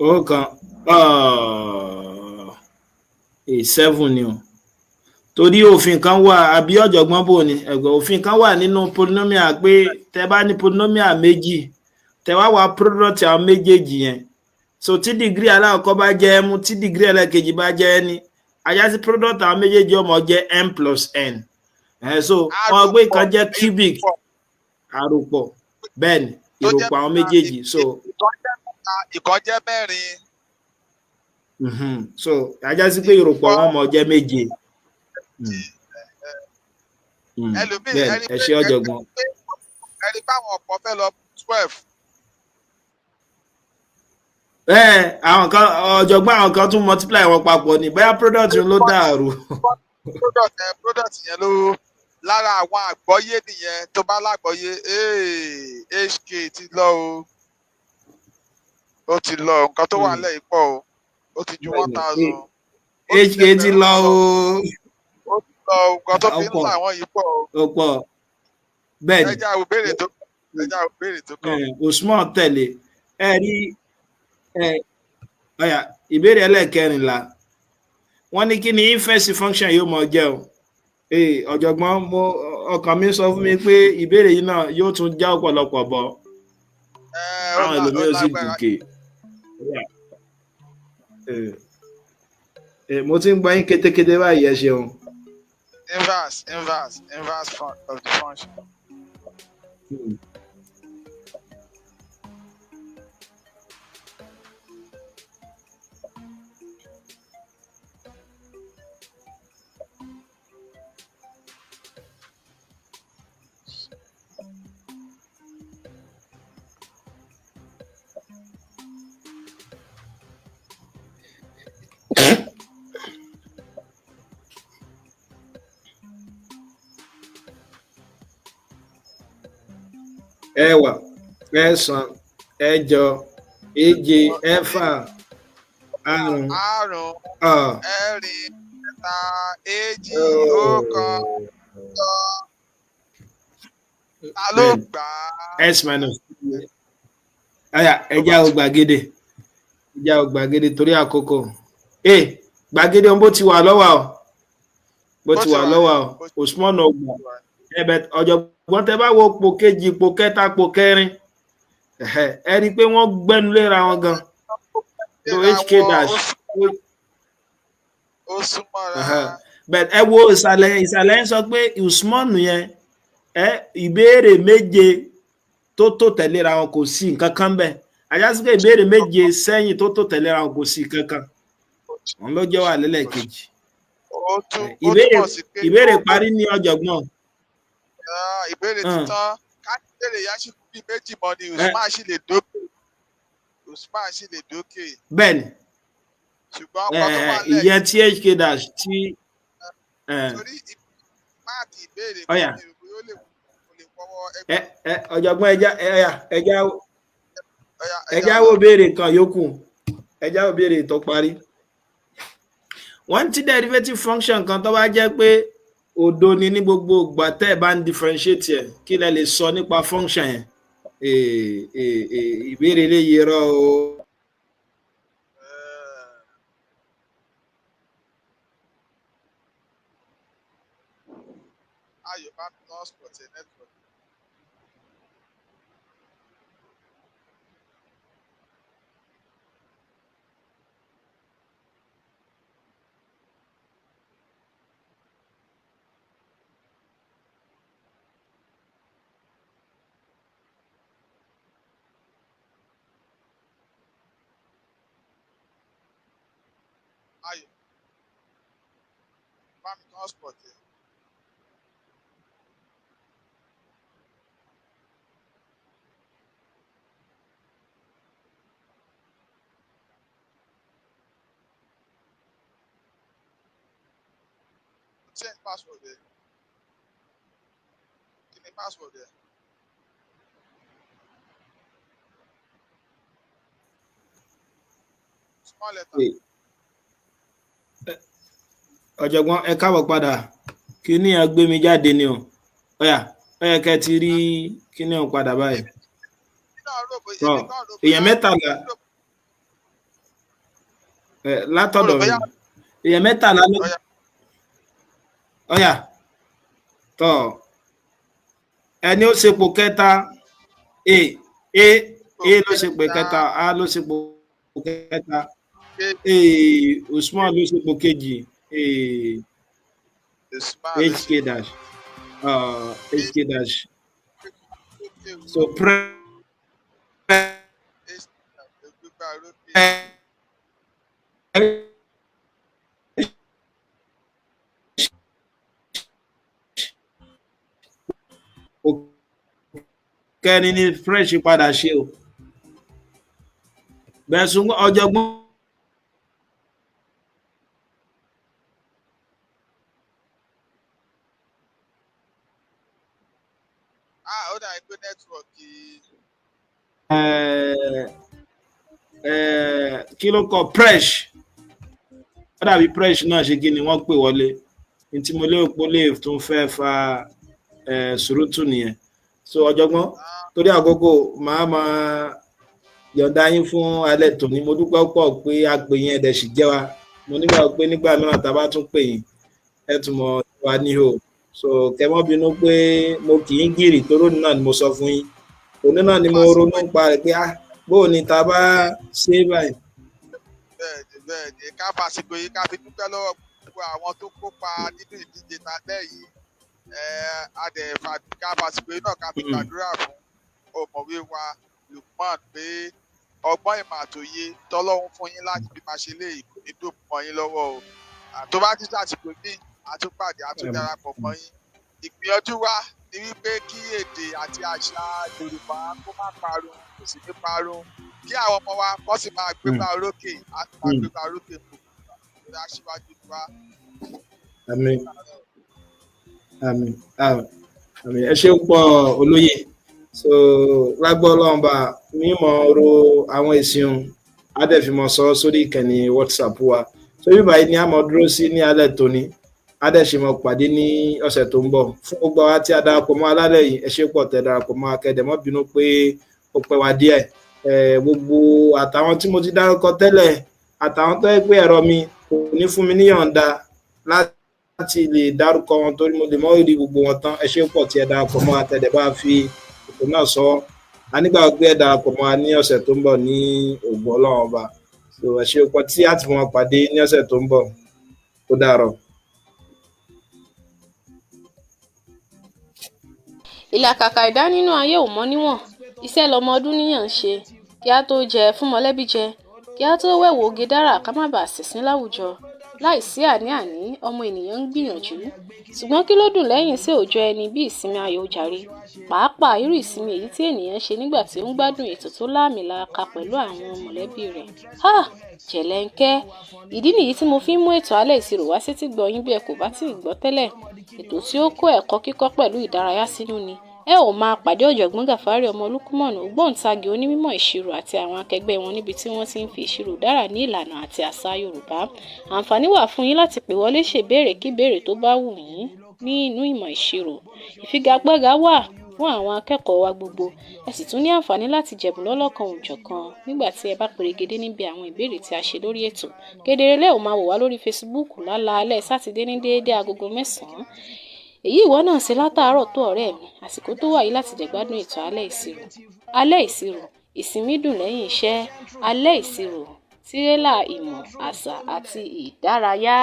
ó kan 7 ni o torí òfin kan wà àbí ọ̀jọ̀gbọ́n bò ní ẹ̀gbọ́n òfin kan wà nínú polynomial pé tẹ bá ní polynomial méjì tẹ wá wá product àwọn méjèèjì yẹn so tí degree alákọ̀ọ́kọ́ bá jẹ́ m tí degree ẹlẹ́kejì bá jẹ́ n ajá sí product àwọn méjèèjì ọmọ jẹ́ m plus n so wọ́n gbé kan jẹ́ cubic àròpọ̀ bẹ́ẹ̀ ni ìròpọ̀ àwọn méjèèjì so ìkan jẹ́ mẹ́rin. so ajá sí pé ìròpọ̀ wọn mọ̀ jẹ́ méje. bẹ́ẹ̀ ẹ ṣé ọ̀jọ̀gbọ́n. ẹni báwọn ọ̀pọ̀ fẹ́ lọ 12. àwọn kan ọ̀jọ̀gbọ́n àwọn kan tún multiply wọn papọ̀ ní bóyá product ló dàrú. product yẹn ló lára àwọn àgbọ́yé nìyẹn tó bá lágbọ́yé hk ti lọ o ó ti lọ nǹkan tó wà lẹ́yìn pọ̀ o ó ti ju 1000. hk ti lọ o. ó ti lọ nǹkan tó fi ń là wọ́n yìí pọ̀ o. ó pọ̀ bẹ́ẹ̀ ni. ẹja òbéèrè tó kàn. Usman tẹ̀lé ẹ rí ìbéèrè ẹlẹ́ẹ̀kẹrìnlá wọ́n ní kí ni inverse function yóò mọ jẹ́ o ọ̀jọ̀gbọ́n ọkàn mi sọ fún mi pé ìbéèrè yìí náà yóò tún já ọ̀pọ̀lọpọ̀ bọ̀ àwọn ẹlòmíràn sì dùnkè. mo ti ń gbọ́ yín kétékété báyìí ẹ ṣeun. inverse of the function. ẹ̀wá ẹ̀sán ẹ̀jọ èje ẹ̀fà àrún ẹ̀rin ẹ̀ta èjì ọ̀kan ta ló gbà á. s minus ẹja ò gbàgede torí àkókò gbàgede ohun bó ti wà lọ́wọ́ o bó ti wà lọ́wọ́ Usman ọgbà ẹ̀bẹ̀ ọ̀jọ̀gbọ́n tẹ bá wo ipò kejì ipò kẹta ipò kẹrin ẹ rí i pé wọ́n gbẹ́nu léra wọn gan lo HK dash ó súnmọ́ra. bẹ́ẹ̀ ẹ wo ìsàlẹ̀ ń sọ pé Usman yẹn ìbéèrè méje tó tẹ̀léra wọn kò sí nǹkan kan bẹ́ẹ̀ ajásí pé ìbéèrè méje sẹ́yìn tó tẹ̀léra wọn kò sí kankan wọn ló jẹ́ wà lẹ́lẹ́kejì ìbéèrè parí ní ọ̀jọ̀gbọ́n. ìbéèrè títán káàkiri yá sí bí méjì mọ́ ni Usman sì lè dókè. bẹ́ẹ̀ni ṣùgbọ́n ọkọ̀ tó wà lẹ́yìn ìyẹn tí HK dash tí. torí máàkì ìbéèrè ọ̀yà kan ní ìwé ó lè fọwọ́ ẹgbẹ́. ọ̀jọ̀gbọ́n ẹja wo béèrè kan yòókù ẹja wo béèrè tó parí. wọ́n ti derivative function kan tó bá jẹ́ pé òdo ni ní gbogbo ìgbà tẹ́ ẹ̀ bá ń differentiate ẹ̀ kí lẹ lè sọ nípa function yẹn ìbéèrè lè yẹrọ o. Ayọ̀ bá mi lọ sport ẹ̀ network. Ayọ̀ bá mi lọ sport ẹ̀. Change password there. Give me password there. Small letter. ọ̀jọ̀gbọ́n ẹ káàbọ̀ padà kíní ẹ gbé mi jáde ni o ọ̀yà kẹ́ ti rí kíní ọ̀hún padà báyìí. èèyàn mẹ́tàlá látọ̀dọ̀ mi èèyàn mẹ́tàlá ló ọ̀yà tọ̀ ẹni ó ṣepò kẹta a ló ṣepò kẹta a ló ṣepò kẹta Usman ló ṣepò kejì HK dash so kẹrin ní fresh padà ṣe o bẹ́ẹ̀ sún ọ̀jọ̀gbọ́n. Ó dà pé nẹ́tíwọ̀kì. kí ló kọ fresh ó dàbí fresh náà ṣe kí ni wọ́n pè wọlé ní tí mo lérò pé ó lè tún fẹ́ fa sùúrùtù nìyẹn so ọ̀jọ̀gbọ́n torí àkókò máa yọ̀ǹda yín fún alẹ́ tòní mo dúpẹ́ pọ̀ pé a pè yín ẹ̀dẹ̀ sì jẹ́ wa mo nígbà pé nígbà mìíràn tá a bá tún pè yín ẹ tún mọ̀ wá níhò so kẹmọ́ bínú pé mo kì í gírì tó lónìí náà ni mo sọ fún yín òní náà ni mo ronú nípa rẹ̀ pé bóò ni tá a bá ṣe é báyìí. bẹ́ẹ̀ni ká fàṣìkò yìí ká fi dúpẹ́ lọ́wọ́ gbogbo àwọn tó kópa nínú ìdíje tàbẹ́ yìí ká fàṣìkò yìí náà ká fi gbàdúrà fún ọ̀mọ̀wé wa Lukman pé ọgbọ́n ìmọ̀ àtòye tọ́lọ́hún fún yín láti bí máa ṣe lè ní dòpọ̀ mọ́ yín lọ́wọ́ o tó bá ti ṣàṣìkò ní àtúpàdé àtúndarapọ̀ mọ́ yín ìgbìyànjú wa ni wípé kí èdè àti àṣà Yorùbá kó má parun kò sì ní parun kí àwọn ọmọ wa kó sì máa gbégbá orókè àti máa gbégbá orókè gbogbo aṣíwájú wa. Àmín àmín àmín ẹ ṣé pọ̀ olóyè so lágbọ́ Ọlọ́run bá mímọ̀ ro àwọn èsì ohun adẹ́fimọ̀ sọ sórí ìkànnì WhatsApp wa so bí báyìí ni a mọ̀ dúró sí ní alẹ́ tòní adẹ́sìmọ̀ pàdé ní ọ̀sẹ̀ tó ń bọ̀ fún gbogbo wa tí a darapọ̀ mọ́ alálẹ̀ yìí ẹ ṣé pọ̀ tẹ́ darapọ̀ mọ́ akẹ́dẹ̀ mọ́ bínú pé ó pẹ́ wá díẹ̀ gbogbo àtàwọn tí mo ti dárúkọ tẹ́lẹ̀ àtàwọn tó yẹ pé ẹ̀rọ mi kò ní fún mi níyọ̀ǹda láti láti lè dárúkọ wọn torí mo lè mọ́ rí gbogbo wọn tán. Ẹ ṣé pọ̀ tí ẹ darapọ̀ mọ́ àtẹ̀dẹ̀ bá fi ètò náà sọ. A nígbà pé ẹ darapọ̀ mọ́ ní ọ̀sẹ̀ tó ń bọ̀ ní ògbó Ọlọ́run ọba. So ẹ ṣé pọ̀ tí a ti wọn pàdé ní ọ̀sẹ̀ tó ń bọ̀. Ó dàárọ̀. ìlàkàkà ẹ̀dá nínú ayé ò mọ níwọ̀n, iṣẹ́ lọmọ ọdún níyàn ń ṣe, kí á tó jẹ fún mọ̀lẹ́bí jẹ, kí á tó wẹ̀wò oge dára ká má bàa ṣìnsín láwùjọ. Láìsí àní-àní, ọmọ ènìyàn ń gbìyànjú. Ṣùgbọ́n kí ló dùn lẹ́yìn sí òòjọ́ ẹni bí ìsinmi ayọ̀ jàre? Pàápàá irú ìsinmi èyí tí ènìyàn ṣe nígbà tí ó ń gbádùn ètò tó láàmìlàaka pẹ̀lú àwọn mọ̀lẹ́bí rẹ̀. Jẹ̀lẹ́ńkẹ́. Ìdí nìyí tí mo fi ń mú ètò alẹ́ ìṣirò wá sétí gbọ́ yín bí ẹ kò bá tí ì gbọ́ tẹ́lẹ̀. Ètò tí ó kó ẹ̀kọ́ kíkọ́ pẹ̀lú ìdárayá sínú ni. Ẹ ò máa pàdé ọ̀jọ̀gbọ́n Gàfárì ọmọ Olúkúmọ̀nù, ògbóǹtagì onímọ̀ ìṣirò àti àwọn akẹgbẹ́ wọn níbi tí wọ́n ti ń fi ìṣirò dára ní ìlànà àti àṣà Yorùbá. Àǹfààní wà fún yín láti pè wọlé ṣèbéèrè kí béèrè tó bá wù yín ní inú ìmọ̀ ìṣirò. Ìfigagbága wà fún àwọn akẹ́kọ̀ọ́ wa gbogbo. Ẹ sì tún ní àǹfààní láti jẹ̀bùn lọ́lọ́kan òjọ̀kan nígbà tí ẹ bá perégedé níbi àwọn ìbéèrè tí a ṣe lórí ètò. Kedere lẹ́ ò máa wò wá lórí Facebook lálaalẹ́ Sátidé ní déédéé agogo 9. Èyí ìwọ náà ṣe látàárọ̀ tó ọ̀rẹ́ mi, àsìkò tó wà yìí láti jẹ̀gbádùn ètò alẹ́ ìṣirò. Alẹ́ ìṣirò, ìsinmi dùn lẹ́yìn iṣẹ́. Alẹ́ ìṣirò, tírélà ìmọ̀, àṣà àti ìdárayá.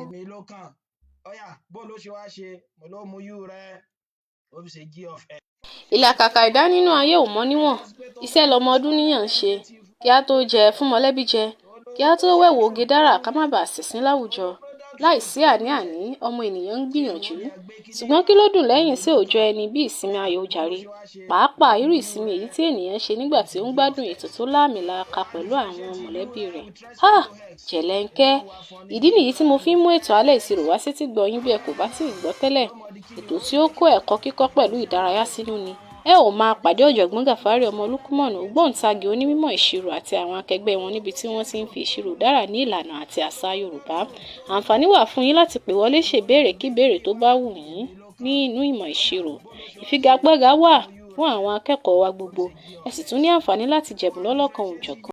Èmi ló kàn. Ọ̀yà, bó ló ṣe wá ṣe? Mo ló mú yú rẹ. Ó fi ṣe G of F. ìlàkàkà ẹ̀dá nínú ayé ò mọ níwọ̀n, iṣẹ́ lọmọ ọdún níyàn ń ṣe, kí á tó jẹ fún mọ̀lẹ́bí jẹ, kí á tó wẹ̀wò oge dára ká má bàa ṣìnsín láwùjọ. Láìsí àní-àní, ọmọ ènìyàn ń gbìyànjú. Ṣùgbọ́n kí ló dùn lẹ́yìn sí òòjọ́ ẹni bí ìsinmi ayọ̀ jàre? Pàápàá irú ìsinmi èyí tí ènìyàn ṣe nígbà tí ó ń gbádùn ètò tó láàmìlàaka pẹ̀lú àwọn mọ̀lẹ́bí rẹ̀. Jẹ̀lẹ́ńkẹ́. Ìdí nìyí tí mo fi ń mú ètò alẹ́ ìṣirò wá sétí gbọ́ yín bí ẹ kò bá tí ì gbọ́ tẹ́lẹ̀. Ètò tí ó kó ẹ̀kọ́ kíkọ́ pẹ̀lú ìdárayá sínú ni. Ẹ ò máa pàdé ọ̀jọ̀gbọ́n Gàfárì ọmọ Olúkúmọ̀nù, ògbóǹtagì onímọ̀ ìṣirò àti àwọn akẹgbẹ́ wọn níbi tí wọ́n ti ń fi ìṣirò dára ní ìlànà àti àṣà Yorùbá. Àǹfààní wà fún yín láti pè wọlé ṣèbéèrè kí béèrè tó bá wù yín ní inú ìmọ̀ ìṣirò. Ìfigagbága wà fún àwọn akẹ́kọ̀ọ́ wa gbogbo. Ẹ sì tún ní àǹfààní láti jẹ̀bùn lọ́lọ́kan òjọ̀kan.